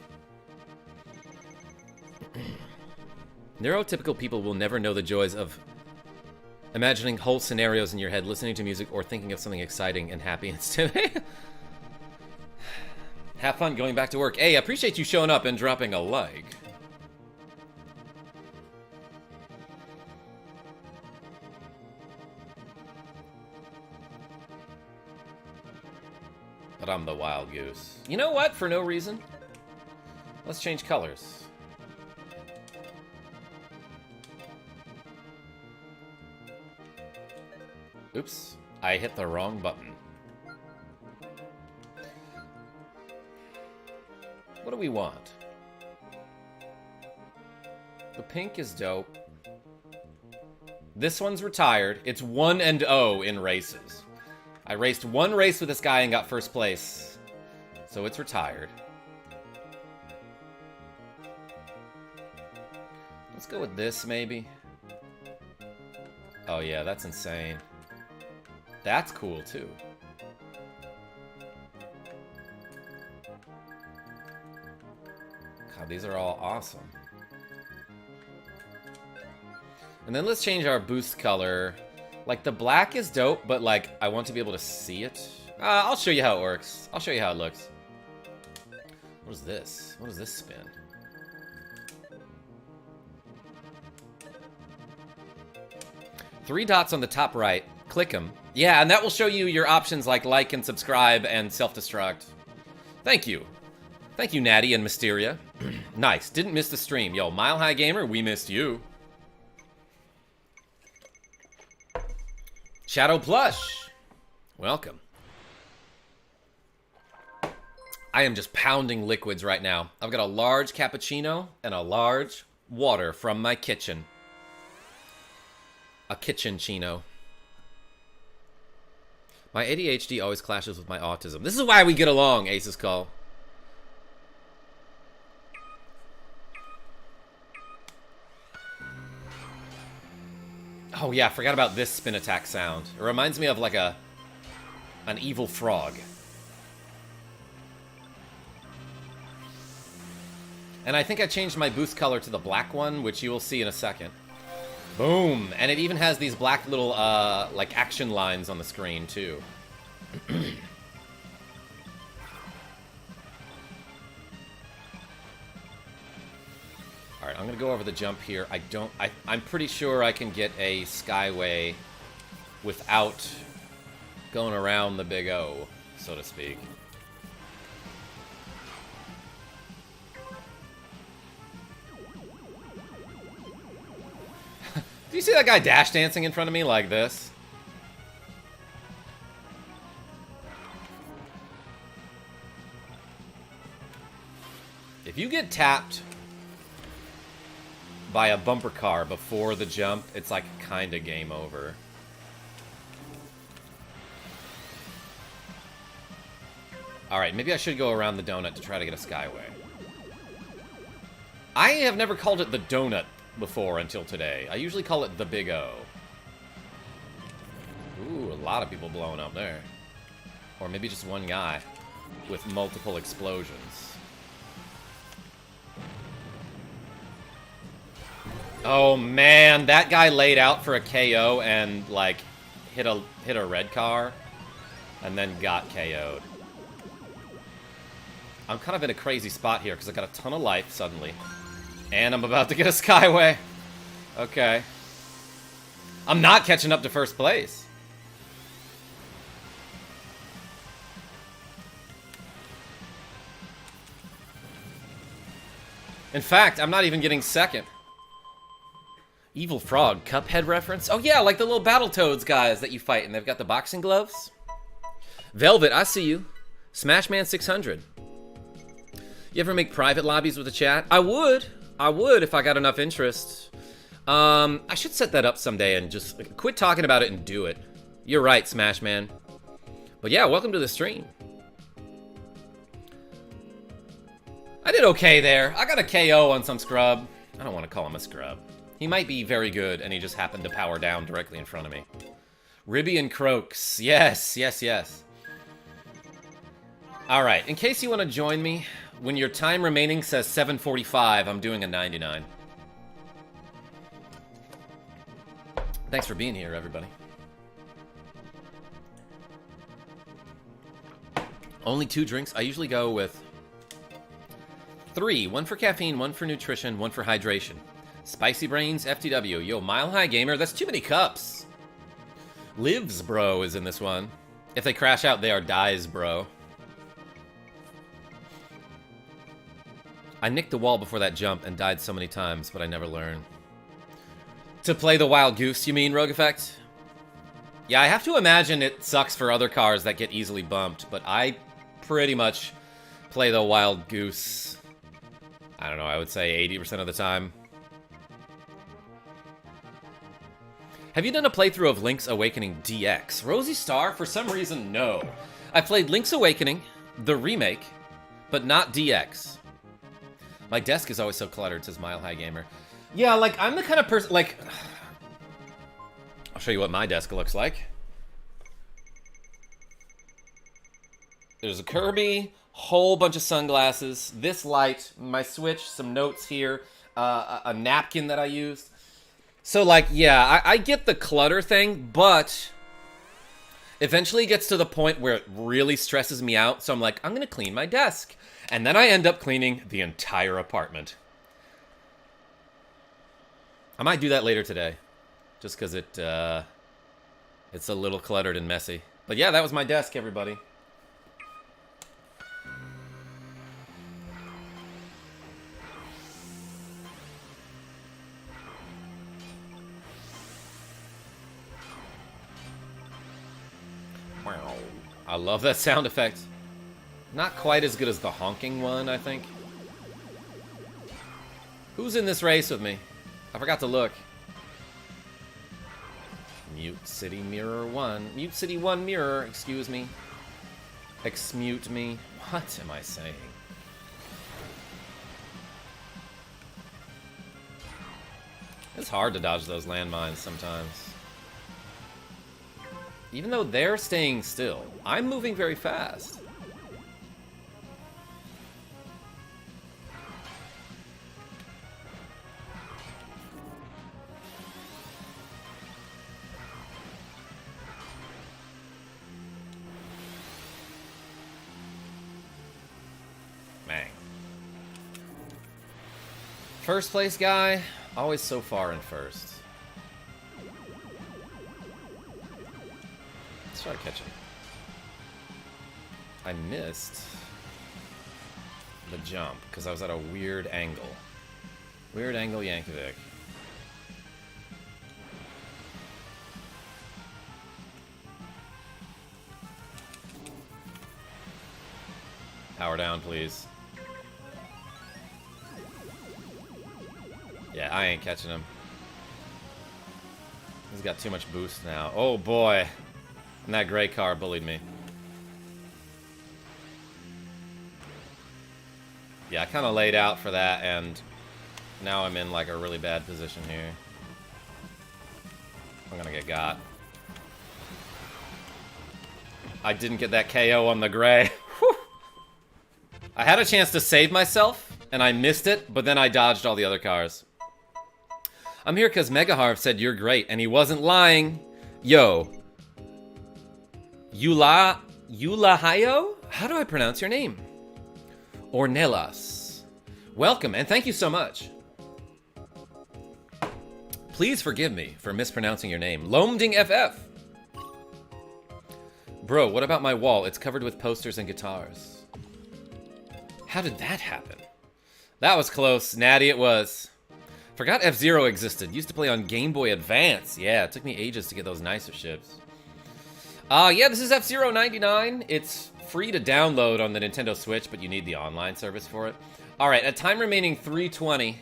Neurotypical people will never know the joys of imagining whole scenarios in your head, listening to music, or thinking of something exciting and happy instantly. Have fun going back to work. Hey, I appreciate you showing up and dropping a like. But I'm the wild goose. You know what? For no reason. Let's change colors. Oops. I hit the wrong button. What do we want? The pink is dope. This one's retired. It's 1-0 in races. I raced one race with this guy and got first place. So it's retired. Let's go with this, maybe. Oh yeah, that's insane. That's cool, too. God, these are all awesome. And then let's change our boost color. Like, the black is dope, but, like, I want to be able to see it. I'll show you how it works. I'll show you how it looks. What is this? What does this spin? Three dots on the top right. Click them. Yeah, and that will show you your options like and subscribe and self-destruct. Thank you. Thank you, Natty and Mysteria. Nice. Didn't miss the stream. Yo, Mile High Gamer, we missed you. Shadow Plush. Welcome. I am just pounding liquids right now. I've got a large cappuccino and a large water from my kitchen. A kitchen-chino. My ADHD always clashes with my autism. This is why we get along, Ace's Call. Oh yeah, I forgot about this spin attack sound. It reminds me of like an evil frog. And I think I changed my boost color to the black one, which you will see in a second. Boom! And it even has these black little, like, action lines on the screen, too. Alright, I'm gonna go over the jump here. I'm pretty sure I can get a Skyway without going around the big O, so to speak. Do you see that guy dash dancing in front of me like this? If you get tapped by a bumper car before the jump, it's like kinda game over. Alright, maybe I should go around the donut to try to get a Skyway. I have never called it the donut before until today. I usually call it the Big O. Ooh, a lot of people blowing up there. Or maybe just one guy with multiple explosions. Oh man, that guy laid out for a KO and like hit a red car and then got KO'd. I'm kind of in a crazy spot here because I got a ton of life suddenly. And I'm about to get a Skyway. Okay. I'm not catching up to first place. In fact, I'm not even getting second. Evil Frog, Cuphead reference? Oh yeah, like the little Battletoads guys that you fight and they've got the boxing gloves. Velvet, I see you. Smashman 600. You ever make private lobbies with the chat? I would if I got enough interest. I should set that up someday and just quit talking about it and do it. You're right, Smashman. But yeah, welcome to the stream. I did okay there. I got a KO on some scrub. I don't want to call him a scrub. He might be very good, and he just happened to power down directly in front of me. Ribby and Croaks. Yes, yes, yes. Alright, in case you want to join me, when your time remaining says 7:45, I'm doing a 99. Thanks for being here, everybody. Only 2 drinks. I usually go with 3. 1 for caffeine, 1 for nutrition, 1 for hydration. Spicy Brains, FTW. Yo, Mile High Gamer, that's too many cups. Lives, bro, is in this one. If they crash out, they are dies, bro. I nicked the wall before that jump and died so many times, but I never learned. To play the Wild Goose, you mean, Rogue Effect? Yeah, I have to imagine it sucks for other cars that get easily bumped, but I pretty much play the Wild Goose, I don't know, I would say 80% of the time. Have you done a playthrough of Link's Awakening DX? Rosie Star? For some reason, no. I played Link's Awakening, the remake, but not DX. My desk is always so cluttered, says Mile High Gamer. Yeah, like, I'm the kind of person, like... I'll show you what my desk looks like. There's a Kirby, whole bunch of sunglasses, this light, my Switch, some notes here, a napkin that I used. So, like, yeah, I get the clutter thing, but eventually it gets to the point where it really stresses me out, so I'm like, I'm gonna clean my desk. And then I end up cleaning the entire apartment. I might do that later today, just because it's a little cluttered and messy. But yeah, that was my desk, everybody. Wow. I love that sound effect. Not quite as good as the honking one, I think. Who's in this race with me? I forgot to look. Mute City Mirror 1. Mute City 1 Mirror, excuse me. Exmute me. What am I saying? It's hard to dodge those landmines sometimes. Even though they're staying still, I'm moving very fast. Mang. First place guy, always so far in first. Let's try catching. I missed the jump because I was at a weird angle. Weird angle Yankovic. Power down, please. Yeah, I ain't catching him. He's got too much boost now. Oh boy. And that gray car bullied me. Yeah, I kind of laid out for that, and now I'm in like a really bad position here. I'm gonna get got. I didn't get that KO on the gray. Whew. I had a chance to save myself, and I missed it, but then I dodged all the other cars. I'm here because Megaharv said you're great, and he wasn't lying. Yo. Eulahayo? How do I pronounce your name? Ornelas. Welcome, and thank you so much. Please forgive me for mispronouncing your name. Lomding FF. Bro, what about my wall? It's covered with posters and guitars. How did that happen? That was close. Natty it was. Forgot F-Zero existed. Used to play on Game Boy Advance. Yeah, it took me ages to get those nicer ships. Yeah, this is F-Zero 99. It's free to download on the Nintendo Switch, but you need the online service for it. Alright, at time remaining 320,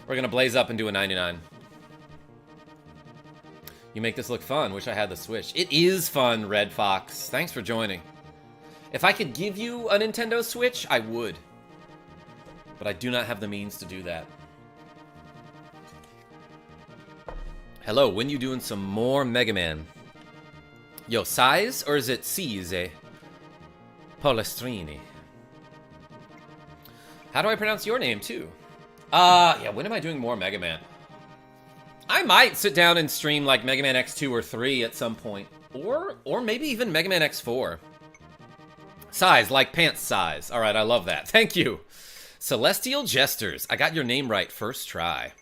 we're gonna blaze up and do a 99. You make this look fun. Wish I had the Switch. It is fun, Red Fox. Thanks for joining. If I could give you a Nintendo Switch, I would. But I do not have the means to do that. Hello, when you doing some more Mega Man? Yo, size or is it Cise? Polestrini. How do I pronounce your name too? Yeah, when am I doing more Mega Man? I might sit down and stream like Mega Man X2 or 3 at some point. Or maybe even Mega Man X4. Size, like pants size. Alright, I love that. Thank you. Celestial Jesters. I got your name right first try.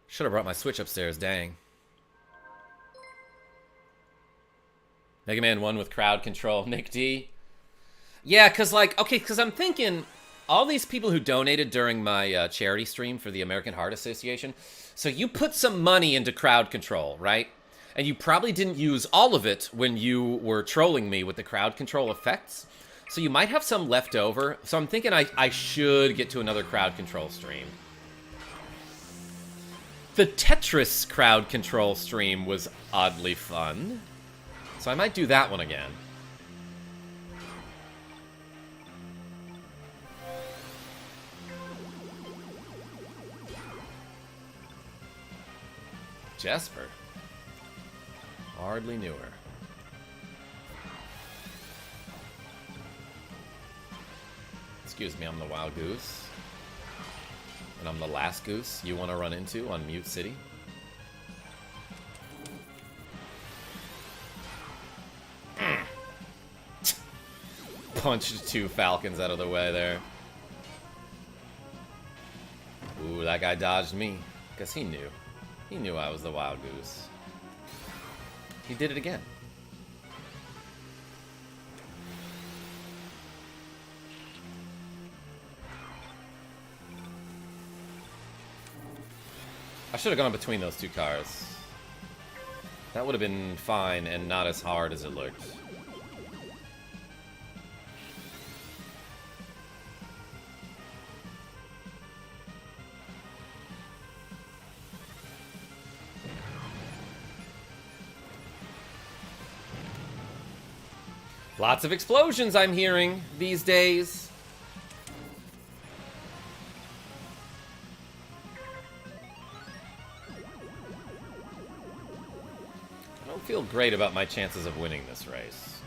Should have brought my Switch upstairs, dang. Mega Man 1 with crowd control. Nick D. Yeah, because like, okay, because I'm thinking all these people who donated during my charity stream for the American Heart Association, so you put some money into crowd control, right? And you probably didn't use all of it when you were trolling me with the crowd control effects. So you might have some left over. So I'm thinking I should get to another crowd control stream. The Tetris crowd control stream was oddly fun. So I might do that one again. Jesper. Hardly knew her. Excuse me, I'm the wild goose. And I'm the last goose you want to run into on Mute City. Punched 2 falcons out of the way there. Ooh, that guy dodged me. Guess he knew. He knew I was the wild goose. He did it again. I should have gone between those 2 cars. That would have been fine and not as hard as it looked. Lots of explosions I'm hearing these days. I don't feel great about my chances of winning this race.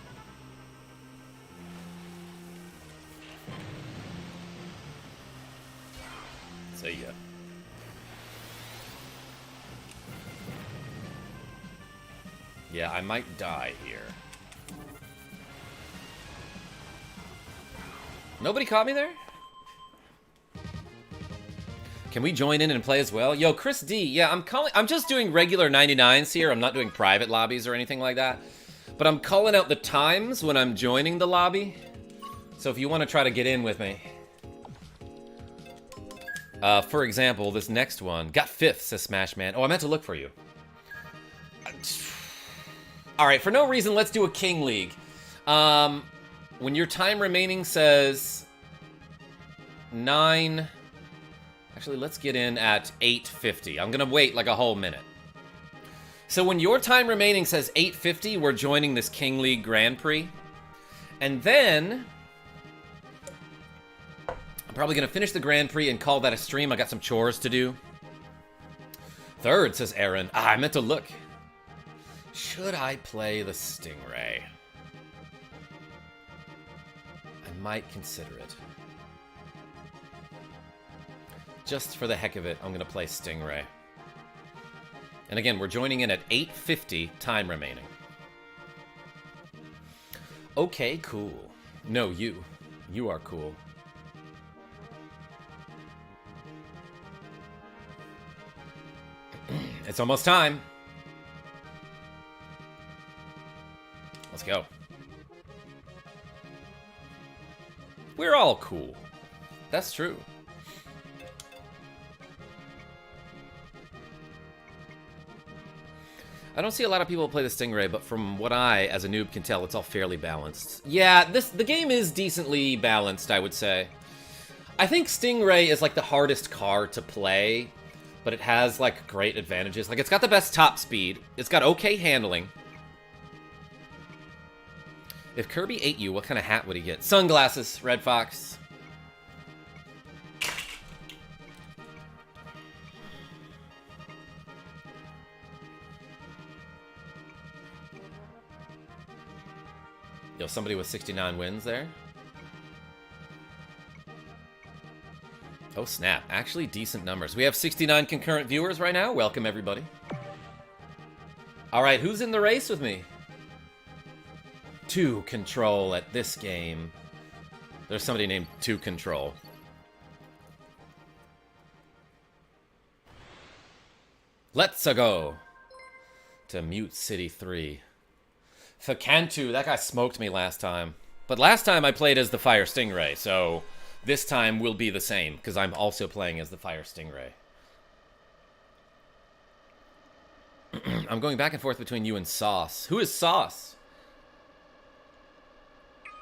See ya. Yeah, I might die here. Nobody caught me there? Can we join in and play as well? Yo, Chris D. Yeah, I'm just doing regular 99s here. I'm not doing private lobbies or anything like that. But I'm calling out the times when I'm joining the lobby. So if you want to try to get in with me. For example, this next one. Got 5th, says Smash Man. Oh, I meant to look for you. Alright, for no reason, let's do a King League. When your time remaining says 9... Actually, let's get in at 8:50. I'm going to wait like a whole minute. So when your time remaining says 8:50, we're joining this King League Grand Prix. And then... I'm probably going to finish the Grand Prix and call that a stream. I got some chores to do. 3rd, says Aaron. I meant to look. Should I play the Stingray? I might consider it. Just for the heck of it, I'm going to play Stingray. And again, we're joining in at 8:50 time remaining. Okay, cool. No, you. You are cool. It's almost time. Let's go. We're all cool. That's true. I don't see a lot of people play the Stingray, but from what I, as a noob, can tell, it's all fairly balanced. Yeah, the game is decently balanced, I would say. I think Stingray is like the hardest car to play, but it has like great advantages. Like, it's got the best top speed. It's got okay handling. If Kirby ate you, what kind of hat would he get? Sunglasses, Red Fox. Yo, somebody with 69 wins there. Oh, snap. Actually, decent numbers. We have 69 concurrent viewers right now. Welcome, everybody. All right, who's in the race with me? 2 Control at this game. There's somebody named 2 Control. Let's go to Mute City 3. Fakantu, that guy smoked me last time. But last time I played as the Fire Stingray, so this time will be the same, because I'm also playing as the Fire Stingray. I'm going back and forth between you and Sauce. Who is Sauce?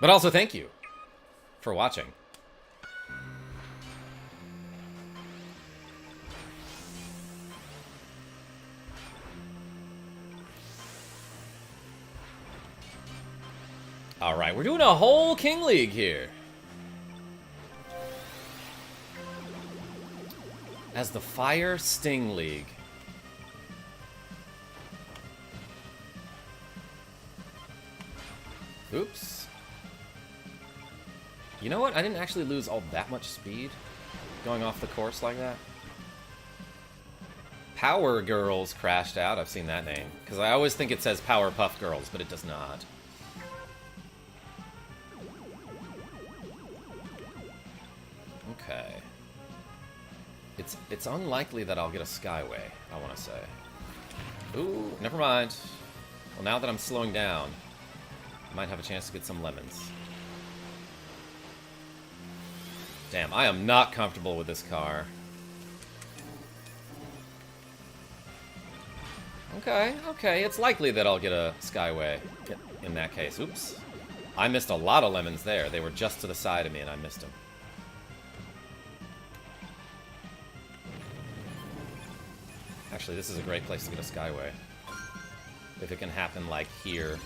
But also thank you for watching. All right, we're doing a whole King League here. As the Fire Sting League. Oops. You know what? I didn't actually lose all that much speed going off the course like that. Power Girls crashed out. I've seen that name. Because I always think it says Powerpuff Girls, but it does not. Okay. It's unlikely that I'll get a Skyway, I want to say. Ooh, never mind. Well, now that I'm slowing down, I might have a chance to get some lemons. Damn, I am not comfortable with this car. Okay, okay, it's likely that I'll get a Skyway in that case. Oops. I missed a lot of lemons there. They were just to the side of me and I missed them. Actually, this is a great place to get a Skyway. If it can happen, like, here.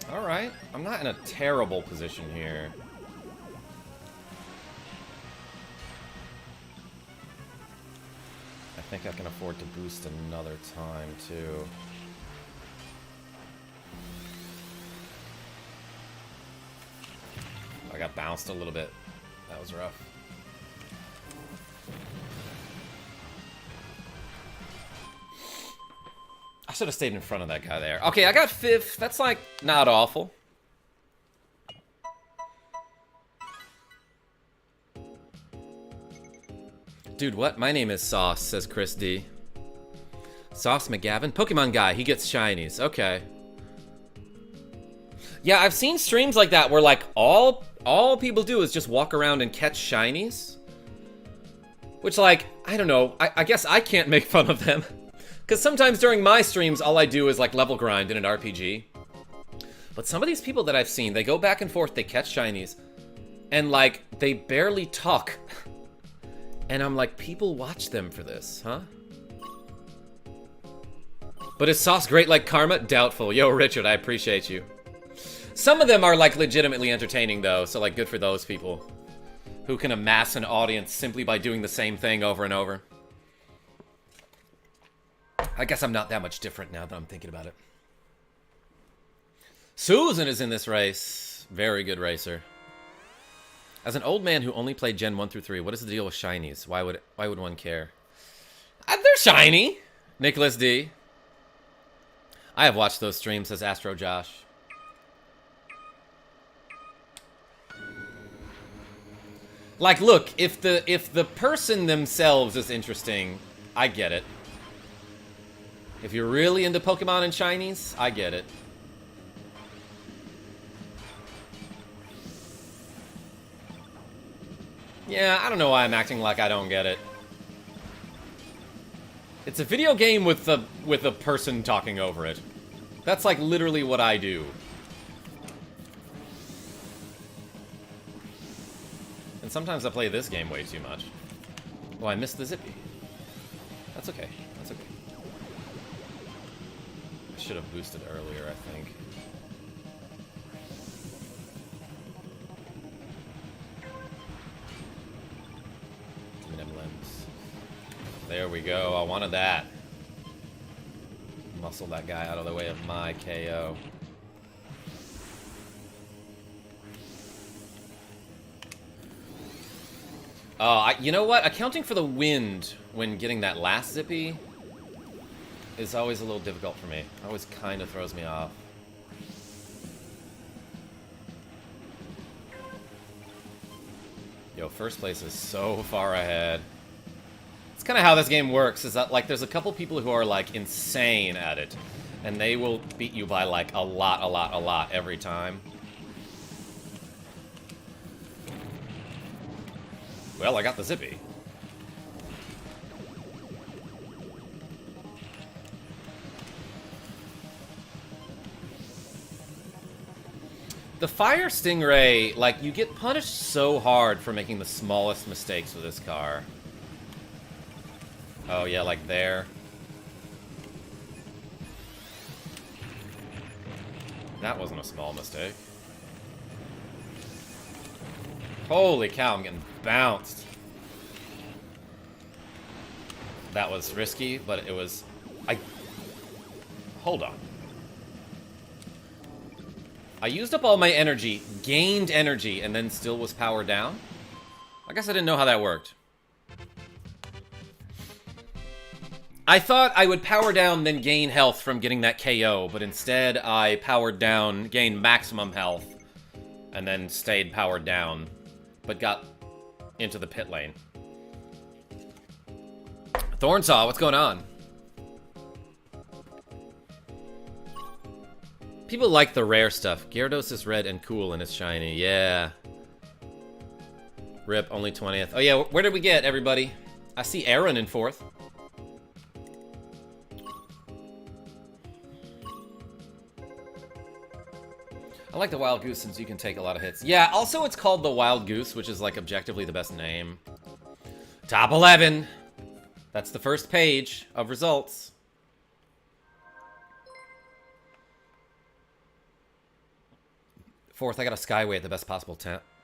Alright, I'm not in a terrible position here. I think I can afford to boost another time, too. I got bounced a little bit. That was rough. I should have stayed in front of that guy there. Okay, I got 5th. That's, like, not awful. Dude, what? My name is Sauce, says Chris D. Sauce McGavin? Pokemon guy. He gets shinies. Okay. Yeah, I've seen streams like that where, like, all people do is just walk around and catch shinies. Which, like, I don't know. I guess I can't make fun of them. Because sometimes during my streams, all I do is, like, level grind in an RPG. But some of these people that I've seen, they go back and forth, they catch shinies. And, like, they barely talk. And I'm like, people watch them for this, huh? But is Sauce great like Karma? Doubtful. Yo, Richard, I appreciate you. Some of them are, like, legitimately entertaining, though. So, like, good for those people who can amass an audience simply by doing the same thing over and over. I guess I'm not that much different now that I'm thinking about it. Susan is in this race. Very good racer. As an old man who only played Gen 1 through 3, what is the deal with shinies? Why would one care? They're shiny. Nicholas D. I have watched those streams, says Astro Josh. Like, look, if the person themselves is interesting, I get it. If you're really into Pokemon and shinies, I get it. Yeah, I don't know why I'm acting like I don't get it. It's a video game with a person talking over it. That's like literally what I do. And sometimes I play this game way too much. Oh, I missed the Zippy. That's okay. That's okay. I should have boosted earlier, I think. Give me them limbs. There we go. I wanted that. Muscle that guy out of the way of my KO. You know what? Accounting for the wind when getting that last zippy is always a little difficult for me. Always kind of throws me off. Yo, first place is so far ahead. It's kind of how this game works, is that, like, there's a couple people who are, like, insane at it. And they will beat you by, like, a lot every time. Well, I got the zippy. The fire Stingray, like, you get punished so hard for making the smallest mistakes with this car. Oh, yeah, like there. That wasn't a small mistake. Holy cow, I'm getting bounced. That was risky, but it was... Hold on. I used up all my energy, gained energy, and then still was powered down? I guess I didn't know how that worked. I thought I would power down, then gain health from getting that KO, but instead I powered down, gained maximum health, and then stayed powered down, but got into the pit lane. Thornsaw, what's going on? People like the rare stuff. Gyarados is red and cool and it's shiny. Yeah. Rip, only 20th. Oh yeah, where did we get, everybody? I see Aaron in 4th. I like the Wild Goose since you can take a lot of hits. Yeah, also it's called the Wild Goose, which is, like, objectively the best name. Top 11. That's the first page of results. Fourth, I got a Skyway at the best possible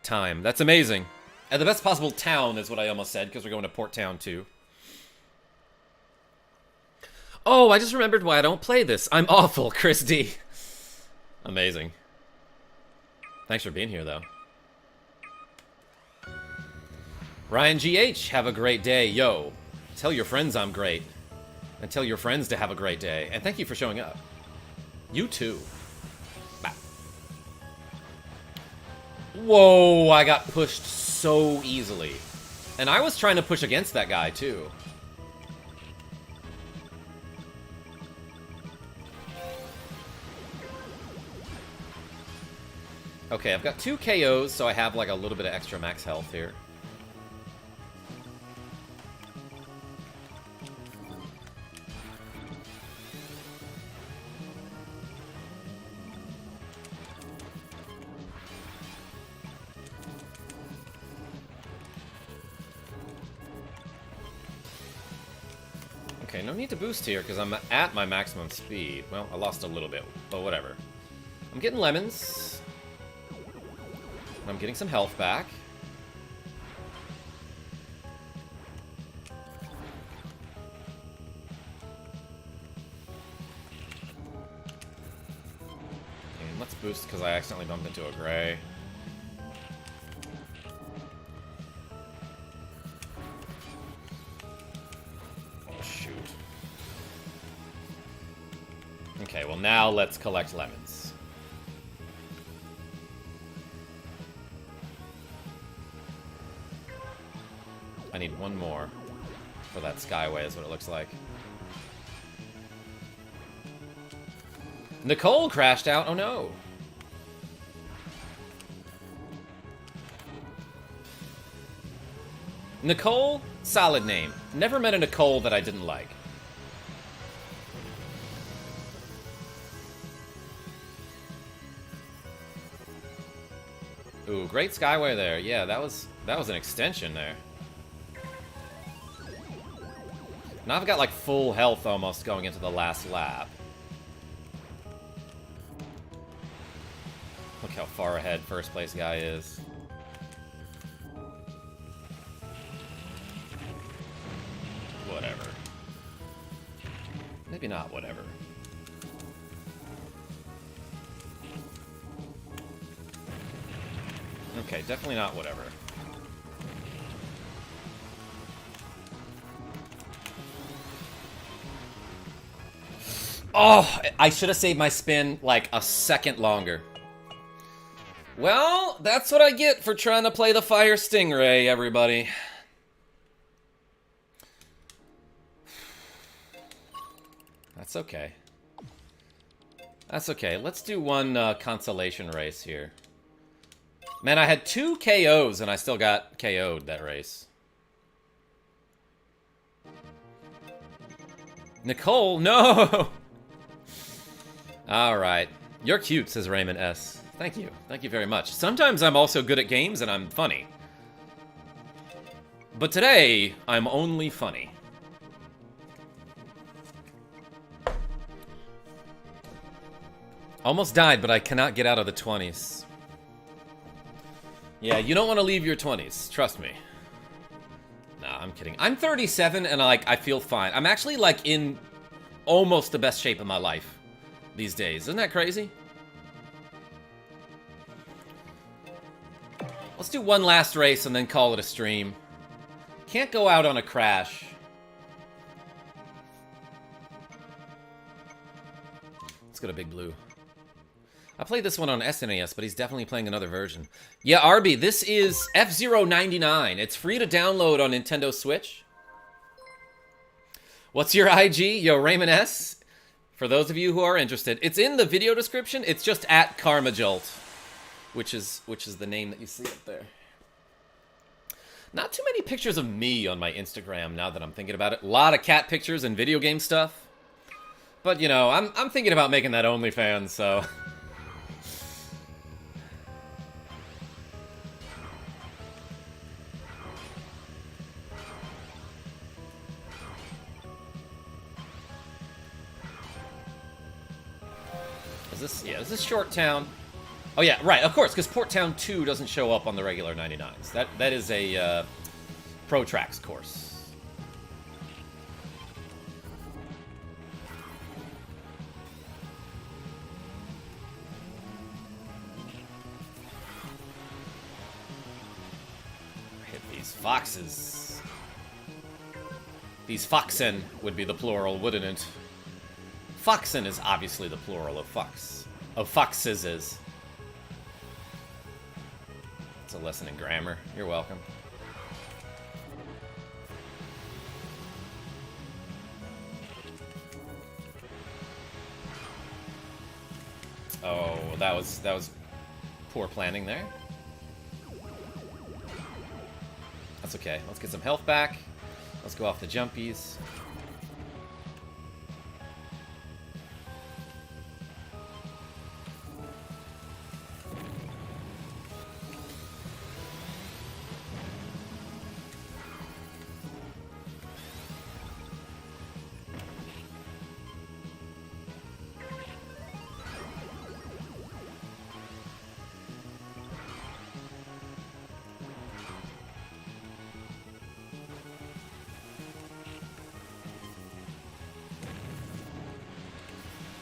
time. That's amazing. At the best possible town is what I almost said, because we're going to Port Town too. Oh, I just remembered why I don't play this. I'm awful, Chris D. Amazing. Thanks for being here, though. Ryan GH, have a great day. Yo, tell your friends I'm great. And tell your friends to have a great day. And thank you for showing up. You too. Whoa, I got pushed so easily. And I was trying to push against that guy, too. Okay, I've got 2 KOs, so I have, like, a little bit of extra max health here. Okay, no need to boost here, because I'm at my maximum speed. Well, I lost a little bit, but whatever. I'm getting lemons. I'm getting some health back. And let's boost, because I accidentally bumped into a gray. Okay, well now let's collect lemons. I need one more for that Skyway is what it looks like. Nicole crashed out, oh no. Nicole, solid name. Never met a Nicole that I didn't like. Ooh, great Skyway there. Yeah, that was an extension there. Now I've got like full health almost going into the last lap. Look how far ahead first place guy is. Whatever. maybe not, whatever. Okay, definitely not whatever. Oh, I should have saved my spin like a second longer. Well, that's what I get for trying to play the Fire Stingray, everybody. That's okay. That's okay. Let's do one consolation race here. Man, I had 2 KOs and I still got KO'd that race. Nicole, no! Alright. You're cute, says Raymond S. Thank you. Thank you very much. Sometimes I'm also good at games and I'm funny. But today, I'm only funny. Almost died, but I cannot get out of the 20s. Yeah, you don't want to leave your 20s. Trust me. Nah, I'm kidding. I'm 37 and I feel fine. I'm actually like in almost the best shape of my life these days. Isn't that crazy? Let's do one last race and then call it a stream. Can't go out on a crash. Let's go to Big Blue. I played this one on SNES, but he's definitely playing another version. Yeah, Arby, this is fzero 99. It's free to download on Nintendo Switch. What's your IG? Yo, Raymond S. For those of you who are interested, it's in the video description. It's just at Karmajolt, which is the name that you see up there. Not too many pictures of me on my Instagram now that I'm thinking about it. A lot of cat pictures and video game stuff. But, you know, I'm thinking about making that OnlyFans, so... Is this Short Town? Oh yeah, right, of course, because Port Town 2 doesn't show up on the regular 99s. That is a Pro Tracks course. Hit these foxes. These foxen would be the plural, wouldn't it? Foxen is obviously the plural of fox. Of foxes is. It's a lesson in grammar. You're welcome. Oh, that was poor planning there. That's okay. Let's get some health back. Let's go off the jumpies.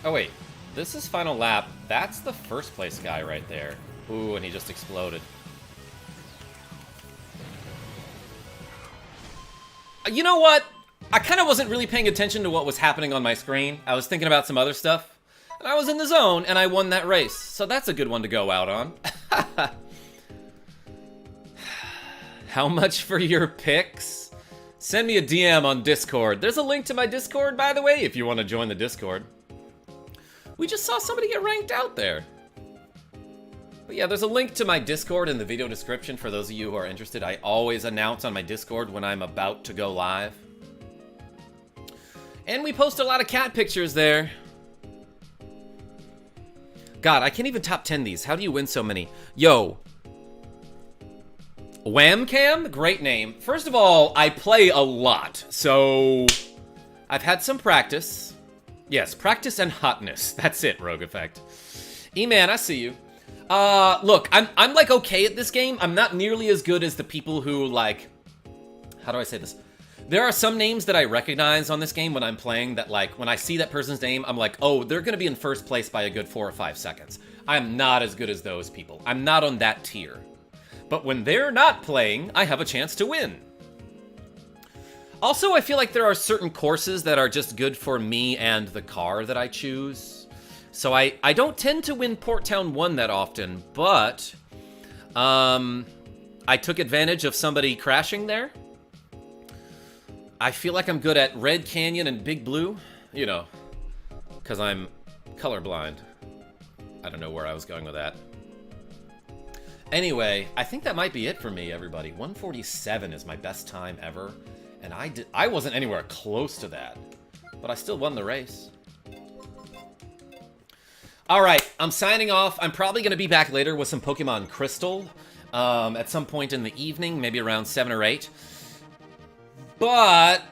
Oh wait, this is final lap. That's the first place guy right there. Ooh, and he just exploded. You know what? I kind of wasn't really paying attention to what was happening on my screen. I was thinking about some other stuff. And I was in the zone, and I won that race. So that's a good one to go out on. How much for your picks? Send me a DM on Discord. There's a link to my Discord, by the way, if you want to join the Discord. We just saw somebody get ranked out there. But yeah, there's a link to my Discord in the video description for those of you who are interested. I always announce on my Discord when I'm about to go live. And we post a lot of cat pictures there. God, I can't even top 10 these. How do you win so many? Yo. Whamcam? Great name. First of all, I play a lot, so I've had some practice. Yes, practice and hotness. That's it, Rogue Effect. E-Man, I see you. Look, I'm like okay at this game. I'm not nearly as good as the people who like, how do I say this? There are some names that I recognize on this game when I'm playing that, like, when I see that person's name, I'm like, oh, they're going to be in first place by a good 4 or 5 seconds. I'm not as good as those people. I'm not on that tier. But when they're not playing, I have a chance to win. Also, I feel like there are certain courses that are just good for me and the car that I choose. So I don't tend to win Port Town 1 that often, but I took advantage of somebody crashing there. I feel like I'm good at Red Canyon and Big Blue, you know, because I'm colorblind. I don't know where I was going with that. Anyway, I think that might be it for me, everybody. 147 is my best time ever, and I wasn't anywhere close to that, but I still won the race. All right, I'm signing off. I'm probably going to be back later with some Pokemon Crystal at some point in the evening, maybe around 7 or 8. But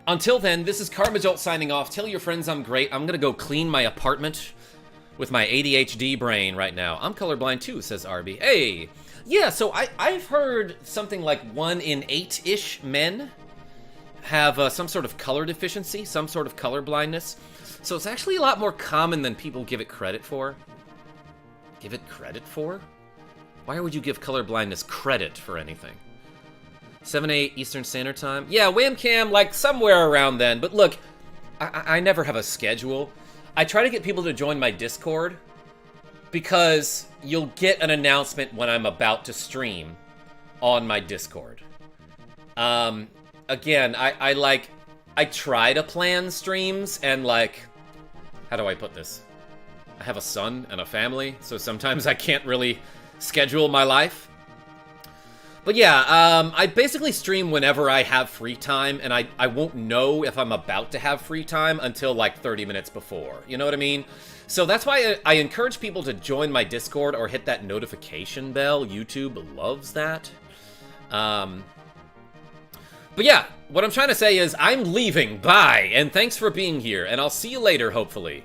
until then, this is Karmajolt signing off. Tell your friends I'm great. I'm going to go clean my apartment with my ADHD brain right now. I'm colorblind too, says Arby. Hey! Yeah, so I've heard something like 1 in 8-ish men have some sort of color deficiency, some sort of color blindness. So it's actually a lot more common than people give it credit for. Give it credit for? Why would you give color blindness credit for anything? 7, 8 Eastern Standard Time? Yeah, Webcam, like somewhere around then. But look, I never have a schedule. I try to get people to join my Discord because you'll get an announcement when I'm about to stream on my Discord. Again, I try to plan streams and, like, how do I put this? I have a son and a family, so sometimes I can't really schedule my life. But yeah, I basically stream whenever I have free time, and I won't know if I'm about to have free time until like 30 minutes before. You know what I mean? So that's why I encourage people to join my Discord or hit that notification bell. YouTube loves that. But yeah, what I'm trying to say is I'm leaving. Bye, and thanks for being here, and I'll see you later, hopefully.